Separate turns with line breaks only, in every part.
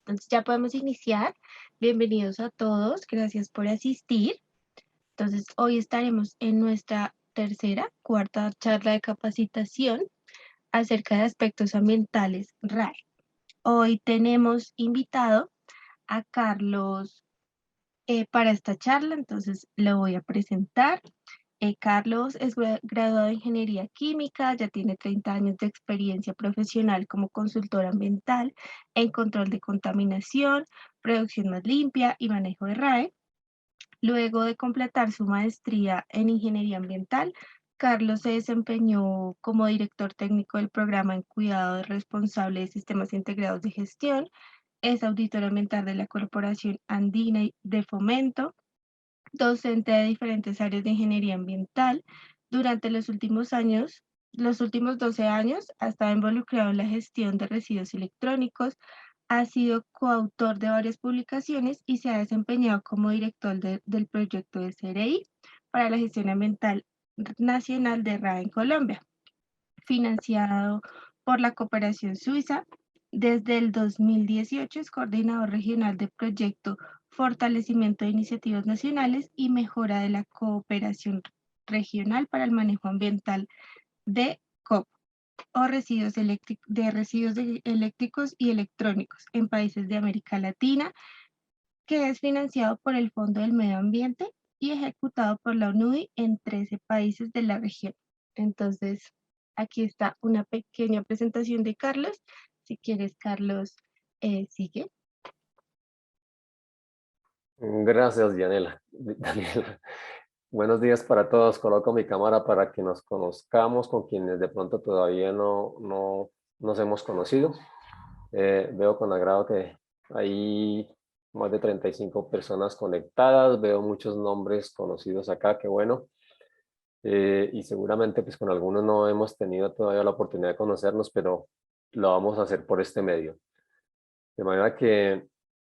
Entonces ya podemos iniciar. Bienvenidos a todos, gracias por asistir. Entonces hoy estaremos en nuestra cuarta charla de capacitación acerca de aspectos ambientales RAE. Hoy tenemos invitado a Carlos para esta charla, entonces lo voy a presentar. Carlos es graduado de Ingeniería Química, ya tiene 30 años de experiencia profesional como consultor ambiental en control de contaminación, producción más limpia y manejo de RAE. Luego de completar su maestría en Ingeniería Ambiental, Carlos se desempeñó como director técnico del programa en Cuidado Responsable de Sistemas Integrados de Gestión, es auditor ambiental de la Corporación Andina de Fomento, docente de diferentes áreas de ingeniería ambiental. Durante los últimos 12 años, ha estado involucrado en la gestión de residuos electrónicos, ha sido coautor de varias publicaciones y se ha desempeñado como director del proyecto de CRI para la gestión ambiental nacional de RAE en Colombia, financiado por la cooperación suiza. Desde el 2018 es coordinador regional del proyecto Fortalecimiento de Iniciativas Nacionales y Mejora de la Cooperación Regional para el Manejo Ambiental de COP o residuos eléctricos y electrónicos en países de América Latina, que es financiado por el Fondo del Medio Ambiente y ejecutado por la ONUDI en 13 países de la región. Entonces, aquí está una pequeña presentación de Carlos. Si quieres, Carlos, sigue.
Gracias, Daniela. Buenos días para todos. Coloco mi cámara para que nos conozcamos con quienes de pronto todavía no nos hemos conocido. Veo con agrado que hay más de 35 personas conectadas. Veo muchos nombres conocidos acá, qué bueno. Y seguramente pues con algunos no hemos tenido todavía la oportunidad de conocernos, pero lo vamos a hacer por este medio. De manera que,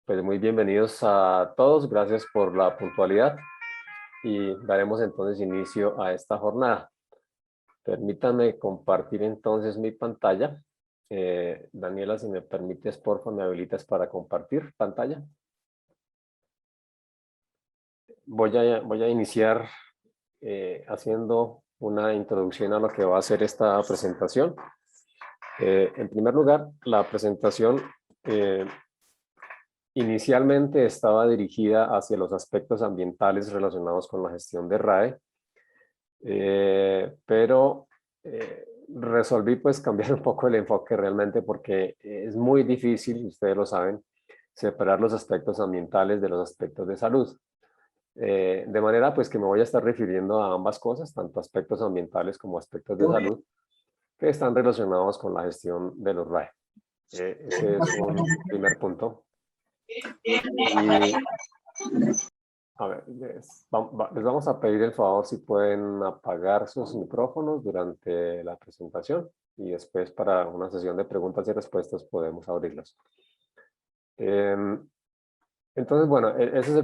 pues muy bienvenidos a todos, gracias por la puntualidad y daremos entonces inicio a esta jornada. Permítanme compartir entonces mi pantalla. Daniela, si me permites, por favor, me habilitas para compartir pantalla. Voy a iniciar haciendo una introducción a lo que va a ser esta presentación. En primer lugar, la presentación inicialmente estaba dirigida hacia los aspectos ambientales relacionados con la gestión de RAE, pero resolví pues cambiar un poco el enfoque realmente porque es muy difícil, ustedes lo saben, separar los aspectos ambientales de los aspectos de salud. De manera pues que me voy a estar refiriendo a ambas cosas, tanto aspectos ambientales como aspectos de salud, que están relacionados con la gestión de los RAE. Ese es un primer punto. Y, a ver, les vamos a pedir el favor si pueden apagar sus micrófonos durante la presentación y después para una sesión de preguntas y respuestas podemos abrirlos. Entonces, bueno, esa es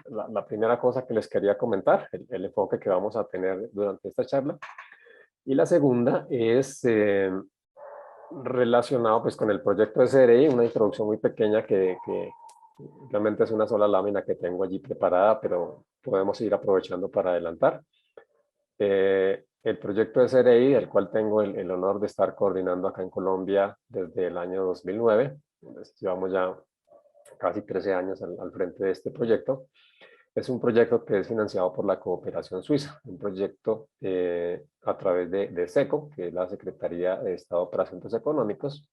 la primera cosa que les quería comentar, el enfoque que vamos a tener durante esta charla. Y la segunda es relacionado pues con el proyecto de CRI, una introducción muy pequeña que realmente es una sola lámina que tengo allí preparada, pero podemos ir aprovechando para adelantar. El proyecto de CRI, el cual tengo el honor de estar coordinando acá en Colombia desde el año 2009, entonces, llevamos ya casi 13 años al frente de este proyecto. Es un proyecto que es financiado por la Cooperación Suiza, un proyecto a través de SECO, que es la Secretaría de Estado para Asuntos Económicos,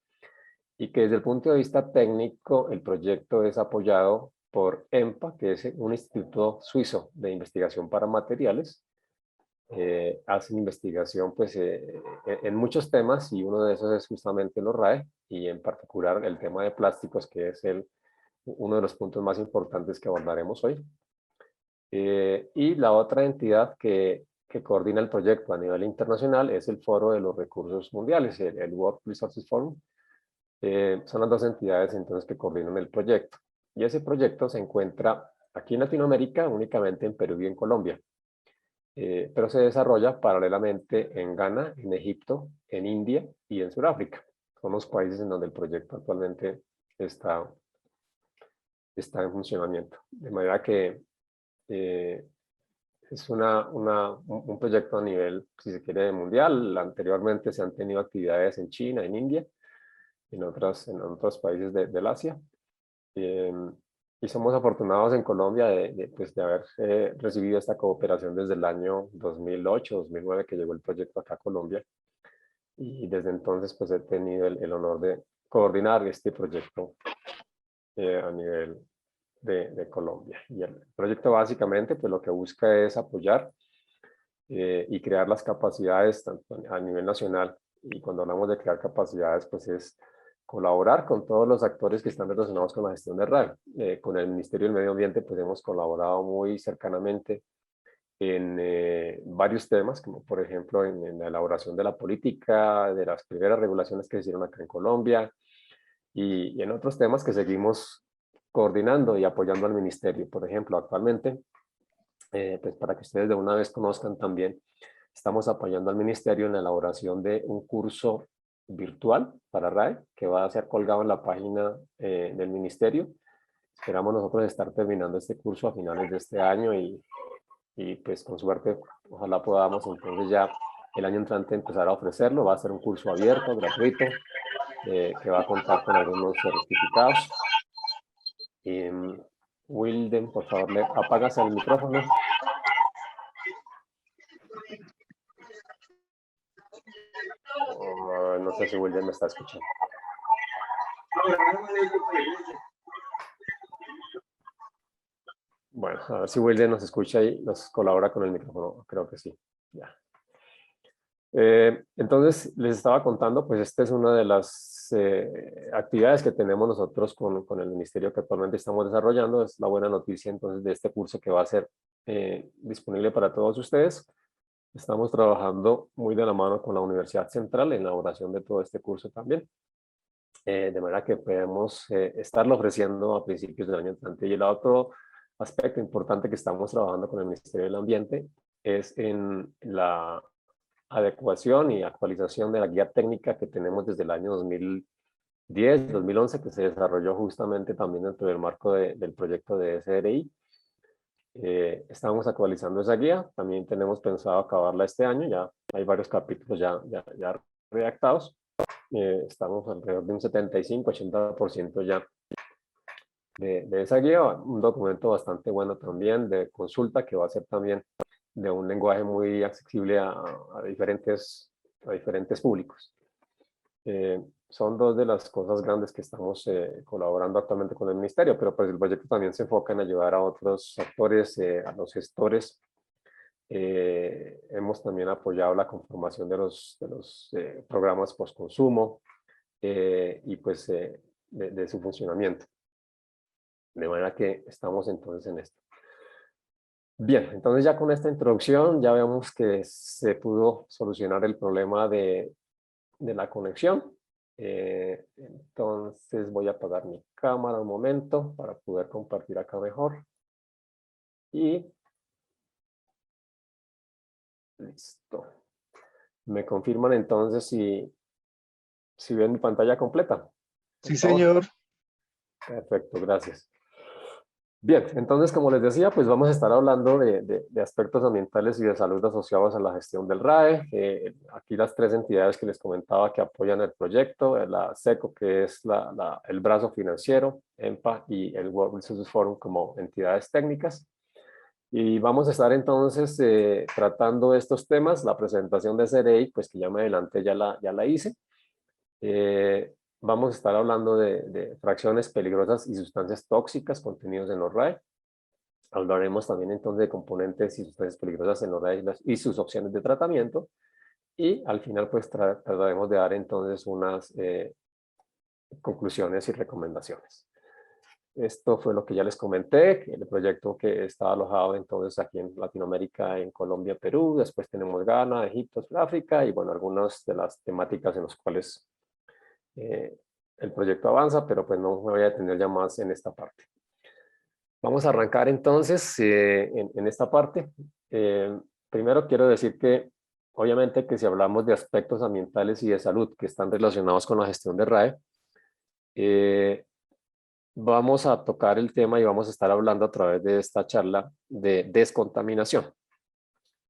y que desde el punto de vista técnico el proyecto es apoyado por EMPA, que es un instituto suizo de investigación para materiales. Hacen investigación pues, en muchos temas y uno de esos es justamente los RAE y en particular el tema de plásticos, que es uno de los puntos más importantes que abordaremos hoy. Y la otra entidad que coordina el proyecto a nivel internacional es el Foro de los Recursos Mundiales, el World Resources Forum. Son las dos entidades entonces que coordinan el proyecto. Y ese proyecto se encuentra aquí en Latinoamérica, únicamente en Perú y en Colombia. Pero se desarrolla paralelamente en Ghana, en Egipto, en India y en Sudáfrica. Son los países en donde el proyecto actualmente está está en funcionamiento. De manera que es un proyecto a nivel, si se quiere, mundial. Anteriormente se han tenido actividades en China, en India, en otros países del Asia. Y somos afortunados en Colombia pues, de haber recibido esta cooperación desde el año 2008, 2009, que llegó el proyecto acá a Colombia. Y desde entonces pues, he tenido el honor de coordinar este proyecto a nivel de Colombia. Y el proyecto básicamente pues, lo que busca es apoyar y crear las capacidades tanto a nivel nacional. Y cuando hablamos de crear capacidades, pues es colaborar con todos los actores que están relacionados con la gestión de RAE. Con el Ministerio del Medio Ambiente pues hemos colaborado muy cercanamente en varios temas, como por ejemplo en la elaboración de la política, de las primeras regulaciones que se hicieron acá en Colombia, y en otros temas que seguimos coordinando y apoyando al ministerio. Por ejemplo, actualmente, pues para que ustedes de una vez conozcan también, estamos apoyando al ministerio en la elaboración de un curso virtual para RAE, que va a ser colgado en la página del ministerio. Esperamos nosotros estar terminando este curso a finales de este año y pues con suerte, ojalá podamos entonces ya el año entrante empezar a ofrecerlo. Va a ser un curso abierto, gratuito, que va a contar con algunos certificados. Wilden, por favor, le apagas el micrófono. No sé si Wilden me está escuchando. Bueno, a ver si Wilden nos escucha y nos colabora con el micrófono. Creo que sí. Ya. Entonces, les estaba contando, pues esta es una de las actividades que tenemos nosotros con el ministerio que actualmente estamos desarrollando. Es la buena noticia entonces de este curso que va a ser disponible para todos ustedes. Estamos trabajando muy de la mano con la Universidad Central en la elaboración de todo este curso también. De manera que podemos estarlo ofreciendo a principios del año entrante. Y el otro aspecto importante que estamos trabajando con el Ministerio del Ambiente es en la adecuación y actualización de la guía técnica que tenemos desde el año 2010, 2011, que se desarrolló justamente también dentro del marco del proyecto de SRI. Estamos actualizando esa guía, también tenemos pensado acabarla este año, ya hay varios capítulos ya redactados. Estamos alrededor de un 75-80% ya de esa guía, un documento bastante bueno también de consulta que va a ser también de un lenguaje muy accesible a diferentes públicos. Son dos de las cosas grandes que estamos colaborando actualmente con el ministerio, pero pues el proyecto también se enfoca en ayudar a otros actores, a los gestores. Hemos también apoyado la conformación de los programas postconsumo y pues de su funcionamiento. De manera que estamos entonces en esto. Bien, entonces ya con esta introducción ya vemos que se pudo solucionar el problema de la conexión. Entonces voy a apagar mi cámara un momento para poder compartir acá mejor. Y listo. Me confirman entonces si ven mi pantalla completa.
Sí, señor.
Perfecto, gracias. Bien, entonces como les decía, pues vamos a estar hablando de aspectos ambientales y de salud asociados a la gestión del RAE. Aquí las tres entidades que les comentaba que apoyan el proyecto, la SECO, que es el brazo financiero, EMPA y el World Resources Forum como entidades técnicas. Y vamos a estar entonces tratando estos temas. La presentación de SRI, pues que ya me adelanté, ya la hice. Vamos a estar hablando de fracciones peligrosas y sustancias tóxicas contenidos en los RAE. Hablaremos también entonces de componentes y sustancias peligrosas en los RAE y sus opciones de tratamiento. Y al final pues trataremos de dar entonces unas conclusiones y recomendaciones. Esto fue lo que ya les comenté, que el proyecto que está alojado entonces aquí en Latinoamérica, en Colombia, Perú. Después tenemos Ghana, Egipto, Sudáfrica y bueno, algunas de las temáticas en las cuales el proyecto avanza, pero pues no me voy a detener ya más en esta parte. Vamos a arrancar entonces en esta parte. Primero quiero decir que obviamente que si hablamos de aspectos ambientales y de salud que están relacionados con la gestión de RAE, vamos a tocar el tema y vamos a estar hablando a través de esta charla de descontaminación.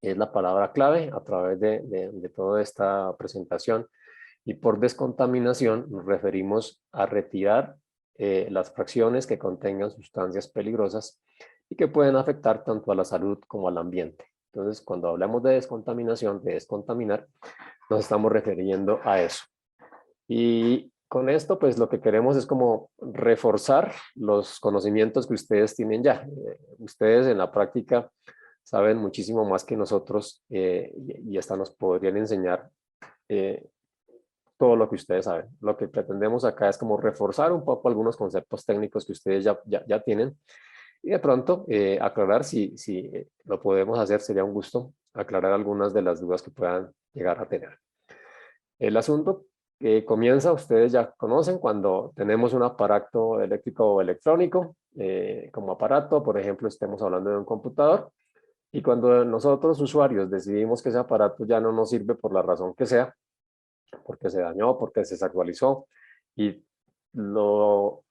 Es la palabra clave a través de toda esta presentación. Y por descontaminación nos referimos a retirar las fracciones que contengan sustancias peligrosas y que pueden afectar tanto a la salud como al ambiente. Entonces, cuando hablamos de descontaminación, de descontaminar, nos estamos refiriendo a eso. Y con esto, pues lo que queremos es como reforzar los conocimientos que ustedes tienen ya. Ustedes en la práctica saben muchísimo más que nosotros y hasta nos podrían enseñar todo lo que ustedes saben. Lo que pretendemos acá es como reforzar un poco algunos conceptos técnicos que ustedes ya tienen y de pronto aclarar si lo podemos hacer, sería un gusto aclarar algunas de las dudas que puedan llegar a tener. El asunto comienza, ustedes ya conocen, cuando tenemos un aparato eléctrico o electrónico como aparato, por ejemplo, estemos hablando de un computador, y cuando nosotros usuarios decidimos que ese aparato ya no nos sirve por la razón que sea, porque se dañó, porque se desactualizó, y lo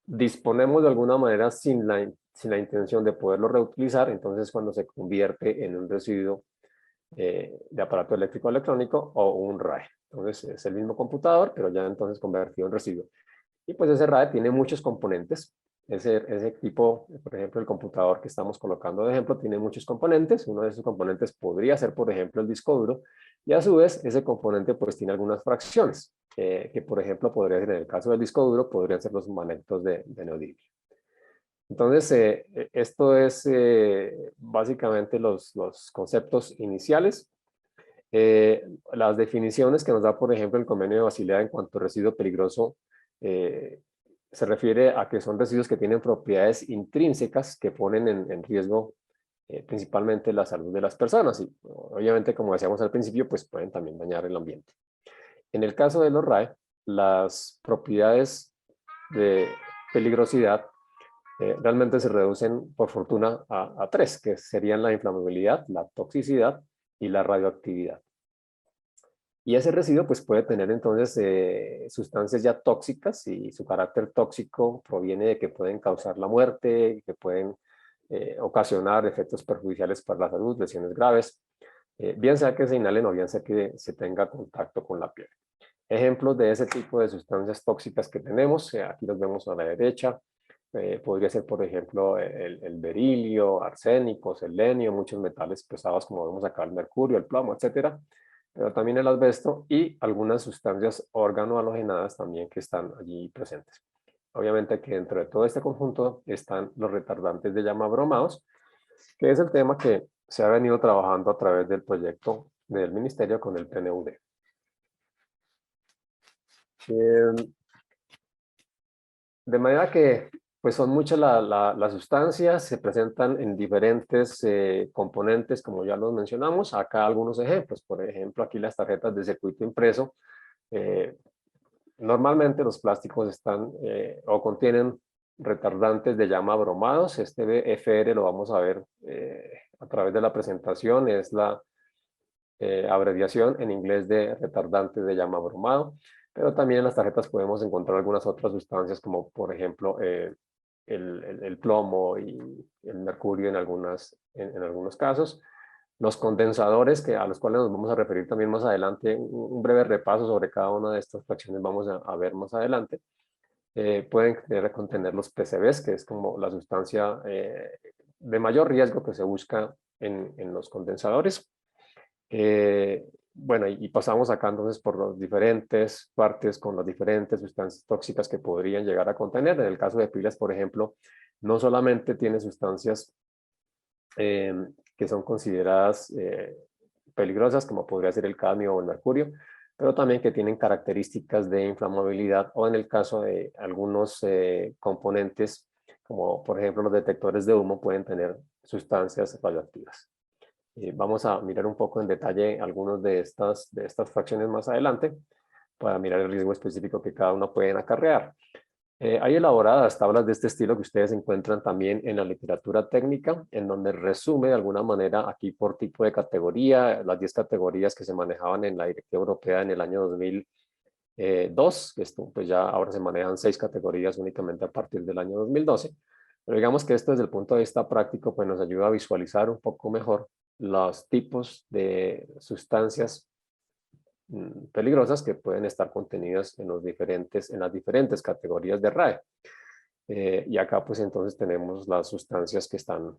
disponemos de alguna manera sin la intención de poderlo reutilizar, entonces cuando se convierte en un residuo de aparato eléctrico electrónico o un RAE. Entonces es el mismo computador, pero ya entonces convertido en residuo. Y pues ese RAE tiene muchos componentes. Ese tipo, por ejemplo, el computador que estamos colocando de ejemplo, tiene muchos componentes. Uno de esos componentes podría ser, por ejemplo, el disco duro. Y a su vez, ese componente pues tiene algunas fracciones, que por ejemplo podría ser, en el caso del disco duro, podrían ser los magnetos de neodymio. Entonces, esto es básicamente los conceptos iniciales. Las definiciones que nos da, por ejemplo, el Convenio de Basilea en cuanto a residuo peligroso, se refiere a que son residuos que tienen propiedades intrínsecas que ponen en riesgo principalmente la salud de las personas. Y obviamente, como decíamos al principio, pues pueden también dañar el ambiente. En el caso de los RAE, las propiedades de peligrosidad realmente se reducen, por fortuna, a tres, que serían la inflamabilidad, la toxicidad y la radioactividad. Y ese residuo pues, puede tener entonces sustancias ya tóxicas, y su carácter tóxico proviene de que pueden causar la muerte, que pueden ocasionar efectos perjudiciales para la salud, lesiones graves, bien sea que se inhalen o bien sea que se tenga contacto con la piel. Ejemplos de ese tipo de sustancias tóxicas que tenemos, aquí los vemos a la derecha, podría ser, por ejemplo, el berilio, arsénico, selenio, muchos metales pesados como vemos acá, el mercurio, el plomo, etcétera, pero también el asbesto y algunas sustancias organohalogenadas también que están allí presentes. Obviamente que dentro de todo este conjunto están los retardantes de llama bromados, que es el tema que se ha venido trabajando a través del proyecto del ministerio con el PNUD. De manera que pues son muchas las sustancias, se presentan en diferentes componentes, como ya los mencionamos. Acá algunos ejemplos, por ejemplo, aquí las tarjetas de circuito impreso. Normalmente los plásticos están o contienen retardantes de llama bromados. Este FR lo vamos a ver a través de la presentación, es la abreviación en inglés de retardantes de llama bromado. Pero también en las tarjetas podemos encontrar algunas otras sustancias como por ejemplo el plomo y el mercurio en algunos casos. Los condensadores, que a los cuales nos vamos a referir también más adelante, un breve repaso sobre cada una de estas fracciones vamos a ver más adelante. Pueden contener los PCBs, que es como la sustancia de mayor riesgo que se busca en los condensadores. Bueno, y pasamos acá entonces por las diferentes partes con las diferentes sustancias tóxicas que podrían llegar a contener. En el caso de pilas, por ejemplo, no solamente tiene sustancias que son consideradas peligrosas, como podría ser el cadmio o el mercurio, pero también que tienen características de inflamabilidad, o en el caso de algunos componentes, como por ejemplo los detectores de humo, pueden tener sustancias radioactivas. Vamos a mirar un poco en detalle algunas de estas fracciones más adelante para mirar el riesgo específico que cada una pueden acarrear. Hay elaboradas tablas de este estilo que ustedes encuentran también en la literatura técnica, en donde resume de alguna manera aquí por tipo de categoría, las 10 categorías que se manejaban en la Directiva Europea en el año 2, esto pues ya ahora se manejan 6 categorías únicamente a partir del año 2012, pero digamos que esto desde el punto de vista práctico pues nos ayuda a visualizar un poco mejor los tipos de sustancias peligrosas que pueden estar contenidas en las diferentes categorías de RAE. Y acá pues entonces tenemos las sustancias que están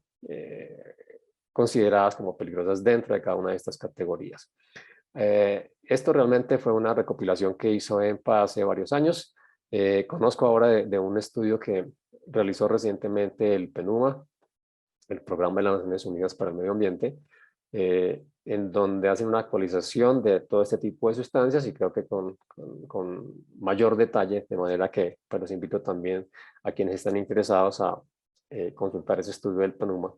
consideradas como peligrosas dentro de cada una de estas categorías. Esto realmente fue una recopilación que hizo EMPA hace varios años. Conozco ahora de un estudio que realizó recientemente el PNUMA, el Programa de las Naciones Unidas para el Medio Ambiente, en donde hacen una actualización de todo este tipo de sustancias y creo que con mayor detalle, de manera que pues, los invito también a quienes están interesados a consultar ese estudio del PNUMA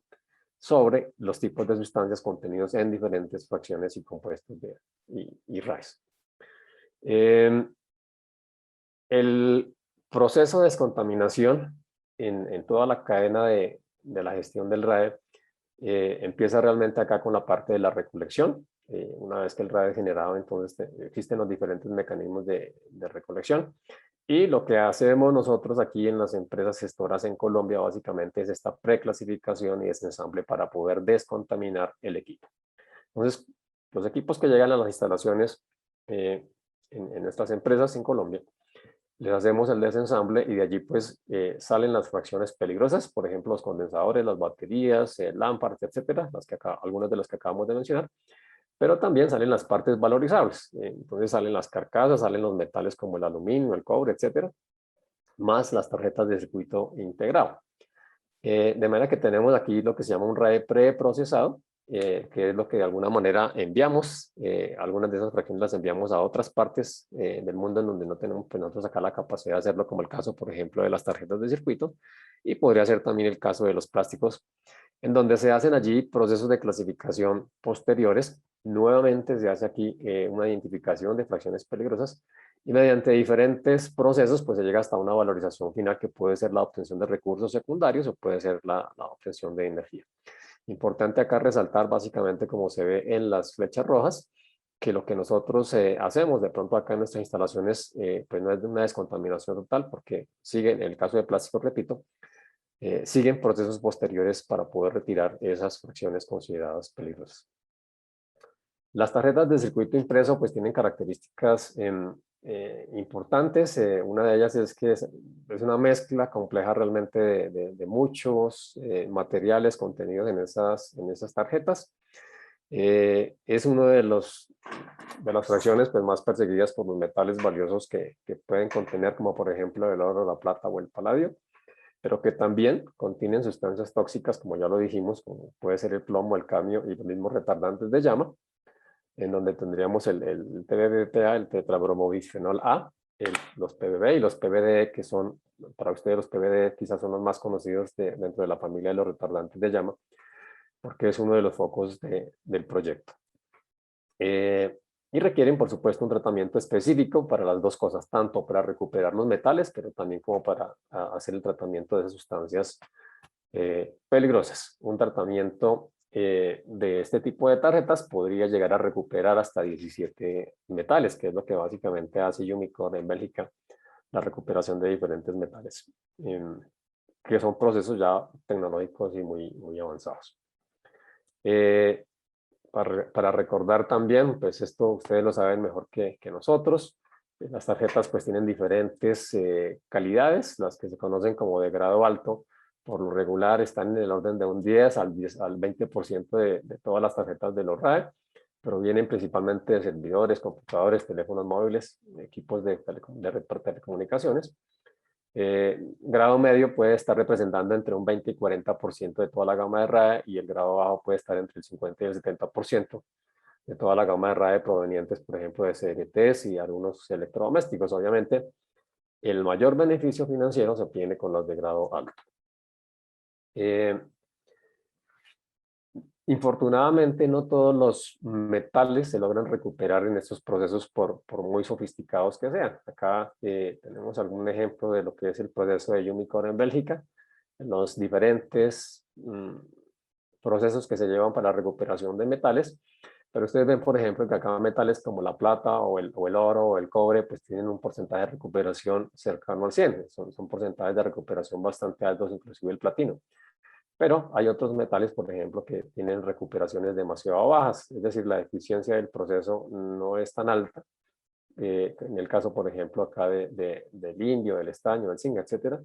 sobre los tipos de sustancias contenidos en diferentes fracciones y compuestos y RAEs. El proceso de descontaminación en toda la cadena de la gestión del RAE empieza realmente acá con la parte de la recolección. Una vez que el RAE es generado, entonces existen los diferentes mecanismos de recolección. Y lo que hacemos nosotros aquí en las empresas gestoras en Colombia básicamente es esta preclasificación y desensamble para poder descontaminar el equipo. Entonces, los equipos que llegan a las instalaciones en nuestras empresas en Colombia, les hacemos el desensamble y de allí pues salen las fracciones peligrosas, por ejemplo los condensadores, las baterías, lámparas, etcétera, algunas de las que acabamos de mencionar, pero también salen las partes valorizables, entonces salen las carcasas, salen los metales como el aluminio, el cobre, etcétera, más las tarjetas de circuito integrado. De manera que tenemos aquí lo que se llama un RAE preprocesado, que es lo que de alguna manera enviamos. Algunas de esas fracciones las enviamos a otras partes del mundo en donde no tenemos pues, nosotros acá la capacidad de hacerlo, como el caso, por ejemplo, de las tarjetas de circuito, y podría ser también el caso de los plásticos, en donde se hacen allí procesos de clasificación posteriores. Nuevamente se hace aquí una identificación de fracciones peligrosas y mediante diferentes procesos pues se llega hasta una valorización final que puede ser la obtención de recursos secundarios o puede ser la obtención de energía. Importante acá resaltar básicamente como se ve en las flechas rojas, que lo que nosotros hacemos de pronto acá en nuestras instalaciones pues no es de una descontaminación total porque sigue, en el caso de plástico, repito, siguen procesos posteriores para poder retirar esas fracciones consideradas peligrosas. Las tarjetas de circuito impreso pues tienen características importantes. Una de ellas es que es una mezcla compleja realmente de muchos materiales contenidos en esas tarjetas. Es uno de las fracciones pues, más perseguidas por los metales valiosos que pueden contener, como por ejemplo el oro, la plata o el paladio, pero que también contienen sustancias tóxicas, como ya lo dijimos, como puede ser el plomo, el cadmio y los mismos retardantes de llama, en donde tendríamos el TBBPA, el tetrabromobisfenol A, los PBB y los PBDE, que son, para ustedes los PBDE quizás son los más conocidos dentro de la familia de los retardantes de llama, porque es uno de los focos del proyecto. Y requieren, por supuesto, un tratamiento específico para las dos cosas, tanto para recuperar los metales, pero también como para hacer el tratamiento de esas sustancias peligrosas. Un tratamiento de este tipo de tarjetas podría llegar a recuperar hasta 17 metales, que es lo que básicamente hace Umicore en Bélgica, la recuperación de diferentes metales, que son procesos ya tecnológicos y muy avanzados. Para recordar también, pues esto ustedes lo saben mejor que nosotros, las tarjetas pues tienen diferentes calidades, las que se conocen como de grado alto, por lo regular están en el orden de un 10 al 20% de todas las tarjetas de los RAE, pero vienen principalmente de servidores, computadores, teléfonos móviles, equipos de red para telecomunicaciones. Grado medio puede estar representando entre un 20 y 40% de toda la gama de RAE y el grado bajo puede estar entre el 50 y el 70% de toda la gama de RAE provenientes, por ejemplo, de CNTs y algunos electrodomésticos. Obviamente, el mayor beneficio financiero se obtiene con los de grado alto. Infortunadamente, no todos los metales se logran recuperar en estos procesos por muy sofisticados que sean. Acá tenemos algún ejemplo de lo que es el proceso de Umicore en Bélgica, los diferentes procesos que se llevan para la recuperación de metales, Pero ustedes ven, por ejemplo, que acá metales como la plata o el oro o el cobre, pues tienen un porcentaje de recuperación cercano al 100. Son porcentajes de recuperación bastante altos, inclusive el platino. Pero hay otros metales, por ejemplo, que tienen recuperaciones demasiado bajas, es decir, la eficiencia del proceso no es tan alta. En el caso, por ejemplo, acá del indio, del estaño, del zinc, etcétera.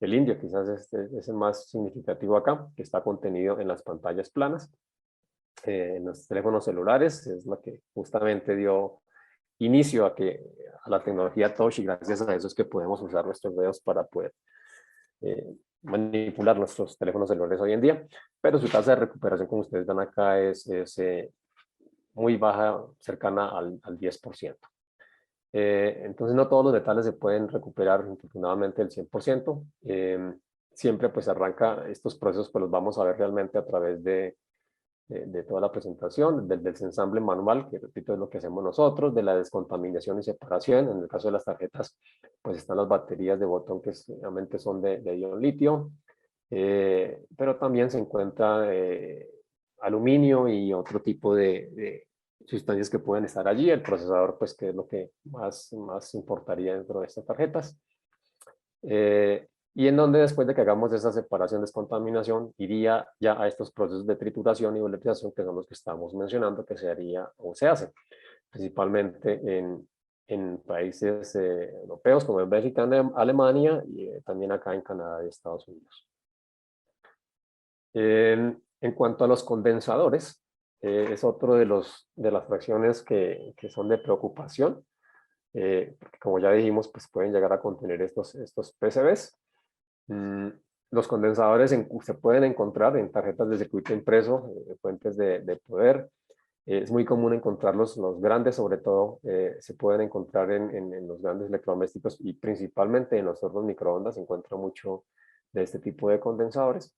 El indio quizás es el más significativo acá, que está contenido en las pantallas planas, en los teléfonos celulares, es lo que justamente dio inicio a la tecnología touch, y gracias a eso es que podemos usar nuestros dedos para poder manipular nuestros teléfonos celulares hoy en día, pero su tasa de recuperación, como ustedes ven acá, es muy baja, cercana al 10%. Entonces no todos los metales se pueden recuperar afortunadamente el 100%. Siempre pues arranca estos procesos, pues los vamos a ver realmente a través de toda la presentación, del ensamble manual, que repito es lo que hacemos nosotros, de la descontaminación y separación. En el caso de las tarjetas, pues están las baterías de botón que realmente son de ion litio, pero también se encuentra aluminio y otro tipo de sustancias que pueden estar allí. El procesador, pues que es lo que más importaría dentro de estas tarjetas. Y en donde después de que hagamos esa separación, descontaminación, iría ya a estos procesos de trituración y volatilización, que son los que estamos mencionando, que se haría o se hace, principalmente en países europeos como en Bélgica, Alemania, y también acá en Canadá y Estados Unidos. En cuanto a los condensadores, es otro de las fracciones que son de preocupación, porque como ya dijimos, pues pueden llegar a contener estos PCBs. Los condensadores se pueden encontrar en tarjetas de circuito impreso, fuentes de poder. Es muy común encontrarlos, los grandes sobre todo, se pueden encontrar en los grandes electrodomésticos y principalmente en los hornos microondas se encuentra mucho de este tipo de condensadores.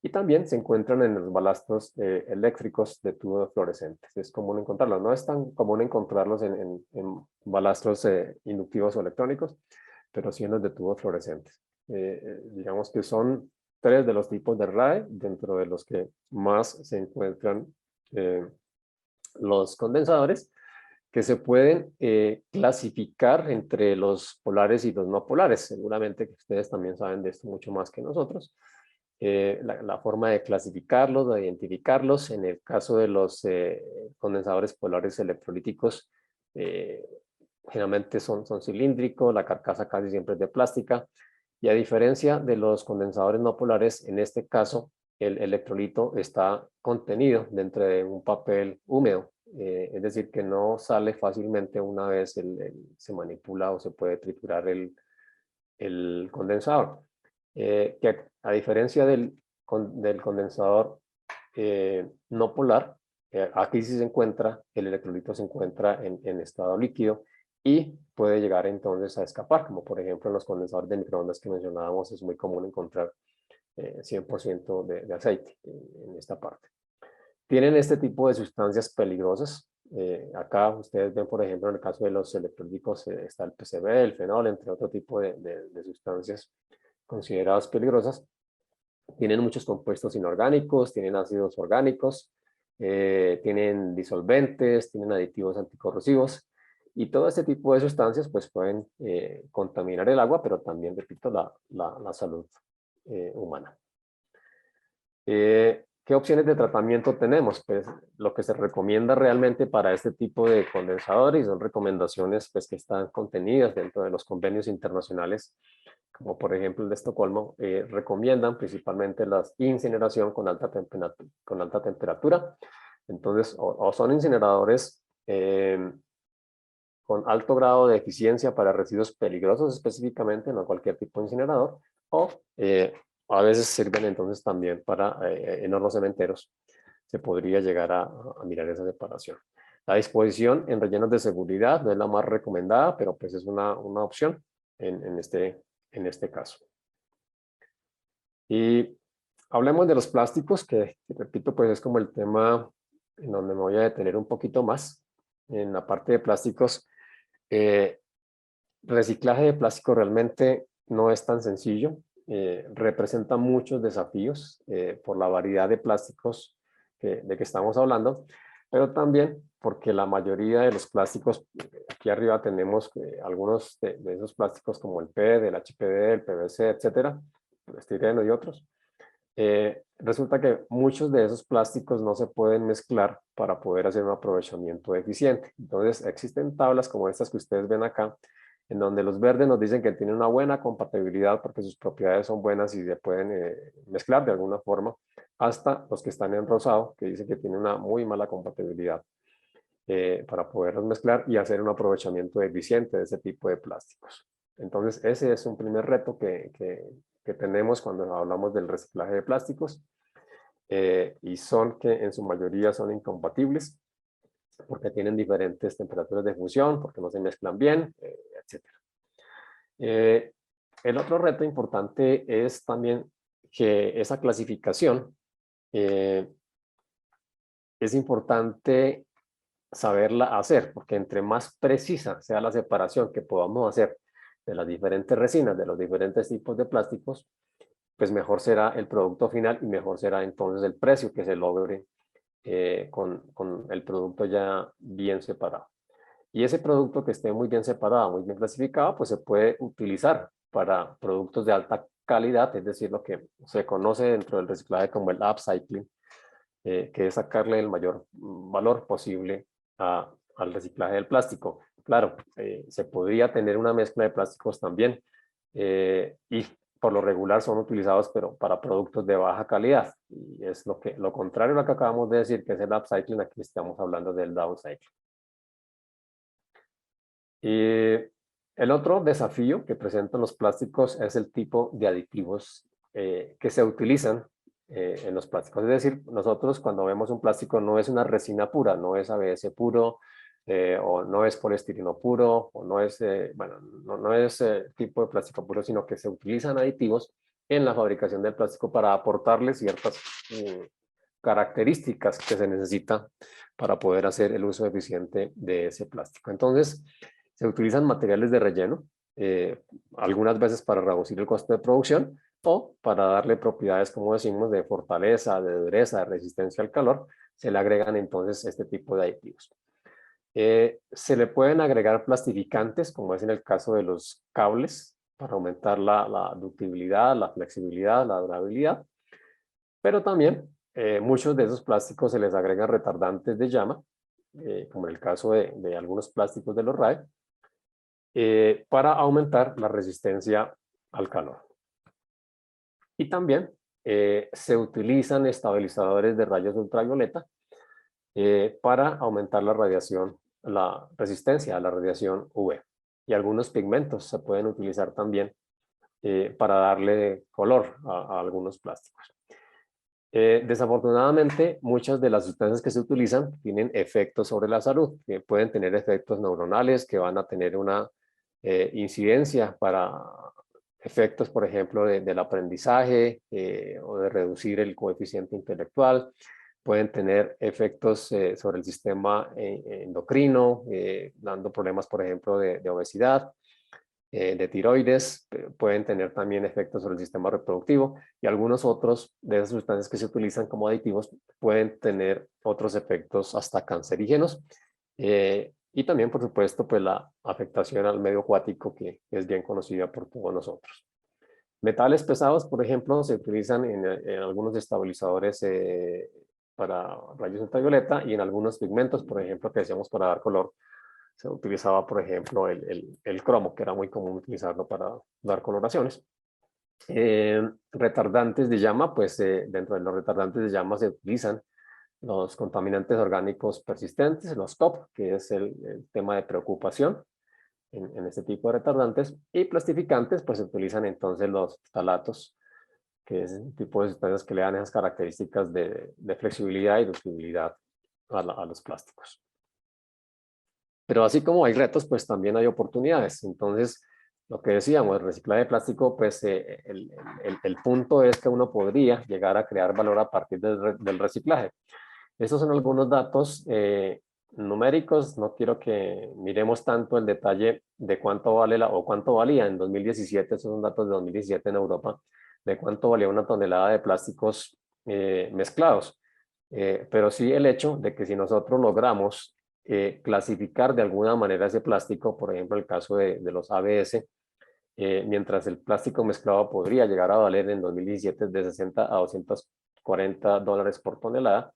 Y también se encuentran en los balastros eléctricos de tubos fluorescentes. Es común encontrarlos. No es tan común encontrarlos en balastros inductivos o electrónicos, pero sí en los de tubos fluorescentes. Digamos que son 3 de los tipos de RAE, dentro de los que más se encuentran los condensadores, que se pueden clasificar entre los polares y los no polares. Seguramente que ustedes también saben de esto mucho más que nosotros. La forma de clasificarlos, de identificarlos. En el caso de los condensadores polares electrolíticos, generalmente son cilíndricos, la carcasa casi siempre es de plástica, y a diferencia de los condensadores no polares, en este caso el electrolito está contenido dentro de un papel húmedo, es decir, que no sale fácilmente una vez se manipula o se puede triturar el condensador. Que a diferencia del condensador no polar, aquí sí se encuentra, el electrolito se encuentra en estado líquido y puede llegar entonces a escapar, como por ejemplo en los condensadores de microondas que mencionábamos, es muy común encontrar 100% de aceite en esta parte. Tienen este tipo de sustancias peligrosas. Acá ustedes ven, por ejemplo, en el caso de los electrolíticos está el PCB, el fenol, entre otro tipo de sustancias consideradas peligrosas. Tienen muchos compuestos inorgánicos, tienen ácidos orgánicos, tienen disolventes, tienen aditivos anticorrosivos, y todo este tipo de sustancias pues pueden contaminar el agua, pero también, repito, la salud humana. ¿Qué opciones de tratamiento tenemos? Pues lo que se recomienda realmente para este tipo de condensadores, son recomendaciones pues, que están contenidas dentro de los convenios internacionales, como por ejemplo el de Estocolmo, recomiendan principalmente la incineración con alta temperatura. Entonces, o son incineradores con alto grado de eficiencia para residuos peligrosos específicamente, no cualquier tipo de incinerador, o a veces sirven entonces también para en hornos cementeros. Se podría llegar a mirar esa separación. La disposición en rellenos de seguridad no es la más recomendada, pero pues es una opción en este caso. Y hablemos de los plásticos, que repito, pues es como el tema en donde me voy a detener un poquito más. En la parte de plásticos, reciclaje de plástico realmente no es tan sencillo. Representa muchos desafíos por la variedad de plásticos de que estamos hablando, pero también porque la mayoría de los plásticos, aquí arriba tenemos algunos de esos plásticos como el PET, el HPD, el PVC, etcétera, el estireno y otros. Resulta que muchos de esos plásticos no se pueden mezclar para poder hacer un aprovechamiento eficiente. Entonces existen tablas como estas que ustedes ven acá, en donde los verdes nos dicen que tienen una buena compatibilidad porque sus propiedades son buenas y se pueden mezclar de alguna forma, hasta los que están en rosado, que dicen que tienen una muy mala compatibilidad para poderlos mezclar y hacer un aprovechamiento eficiente de ese tipo de plásticos. Entonces, ese es un primer reto que tenemos cuando hablamos del reciclaje de plásticos y son que en su mayoría son incompatibles porque tienen diferentes temperaturas de fusión, porque no se mezclan bien, etc. El otro reto importante es también que esa clasificación es importante saberla hacer, porque entre más precisa sea la separación que podamos hacer de las diferentes resinas, de los diferentes tipos de plásticos, pues mejor será el producto final y mejor será entonces el precio que se logre con el producto ya bien separado. Y ese producto que esté muy bien separado, muy bien clasificado, pues se puede utilizar para productos de alta calidad, es decir, lo que se conoce dentro del reciclaje como el upcycling, que es sacarle el mayor valor posible al reciclaje del plástico. Claro, se podría tener una mezcla de plásticos también y por lo regular son utilizados pero para productos de baja calidad y es lo contrario a lo que acabamos de decir que es el upcycling. Aquí estamos hablando del downcycling. Y el otro desafío que presentan los plásticos es el tipo de aditivos que se utilizan en los plásticos. Es decir, nosotros cuando vemos un plástico no es una resina pura, no es ABS puro, o no es poliestireno puro, o no es, bueno, no es tipo de plástico puro, sino que se utilizan aditivos en la fabricación del plástico para aportarle ciertas características que se necesita para poder hacer el uso eficiente de ese plástico. Entonces, se utilizan materiales de relleno, algunas veces para reducir el costo de producción o para darle propiedades, como decimos, de fortaleza, de dureza, de resistencia al calor. Se le agregan entonces este tipo de aditivos. Se le pueden agregar plastificantes, como es en el caso de los cables, para aumentar la ductibilidad, la flexibilidad, la durabilidad. Pero también muchos de esos plásticos se les agregan retardantes de llama, como en el caso de algunos plásticos de los RAE, para aumentar la resistencia al calor. Y también se utilizan estabilizadores de rayos ultravioleta para aumentar la radiación, la resistencia a la radiación UV. Y algunos pigmentos se pueden utilizar también para darle color a algunos plásticos. Desafortunadamente, muchas de las sustancias que se utilizan tienen efectos sobre la salud, que pueden tener efectos neuronales, que van a tener una incidencia para efectos, por ejemplo, del aprendizaje o de reducir el coeficiente intelectual. Pueden tener efectos sobre el sistema endocrino, dando problemas, por ejemplo, de obesidad, de tiroides, pueden tener también efectos sobre el sistema reproductivo y algunos otros de esas sustancias que se utilizan como aditivos pueden tener otros efectos hasta cancerígenos y también, por supuesto, pues la afectación al medio acuático que es bien conocida por todos nosotros. Metales pesados, por ejemplo, se utilizan en algunos estabilizadores para rayos ultravioleta y en algunos pigmentos, por ejemplo, que decíamos para dar color. Se utilizaba, por ejemplo, el cromo, que era muy común utilizarlo para dar coloraciones. Retardantes de llama, pues dentro de los retardantes de llama se utilizan los contaminantes orgánicos persistentes, los TOP, que es el tema de preocupación en este tipo de retardantes. Y plastificantes, pues se utilizan entonces los ftalatos, que es un tipo de sustancias que le dan esas características de flexibilidad y ductibilidad a los plásticos. Pero así como hay retos, pues también hay oportunidades. Entonces, lo que decíamos, el reciclaje de plástico, pues el punto es que uno podría llegar a crear valor a partir del reciclaje. Estos son algunos datos numéricos. No quiero que miremos tanto el detalle de cuánto vale o cuánto valía en 2017. Estos son datos de 2017 en Europa, de cuánto valía una tonelada de plásticos mezclados. pero sí el hecho de que si nosotros logramos clasificar de alguna manera ese plástico, por ejemplo, el caso de los ABS, mientras el plástico mezclado podría llegar a valer en 2017 de 60 a $240 por tonelada,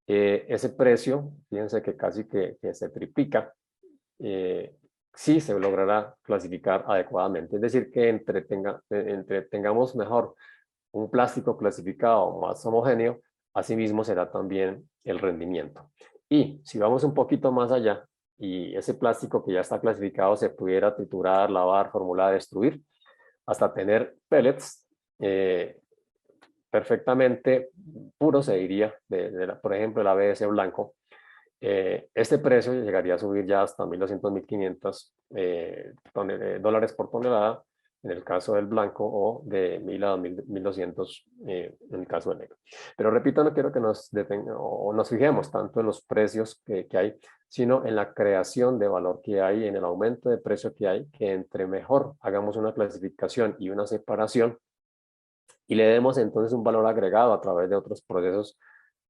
ese precio, fíjense que casi que se triplica, sí se logrará clasificar adecuadamente. Es decir, que entre tengamos mejor un plástico clasificado más homogéneo, asimismo será también el rendimiento. Y si vamos un poquito más allá y ese plástico que ya está clasificado se pudiera triturar, lavar, formular, destruir, hasta tener pellets perfectamente puro, se diría, por ejemplo, el ABS blanco, este precio llegaría a subir ya hasta 1.200, 1.500 dólares por tonelada en el caso del blanco o de 1.000 a 1.200 en el caso del negro. Pero repito, no quiero que nos o nos fijemos tanto en los precios que hay, sino en la creación de valor que hay, en el aumento de precio que hay, que entre mejor hagamos una clasificación y una separación y le demos entonces un valor agregado a través de otros procesos,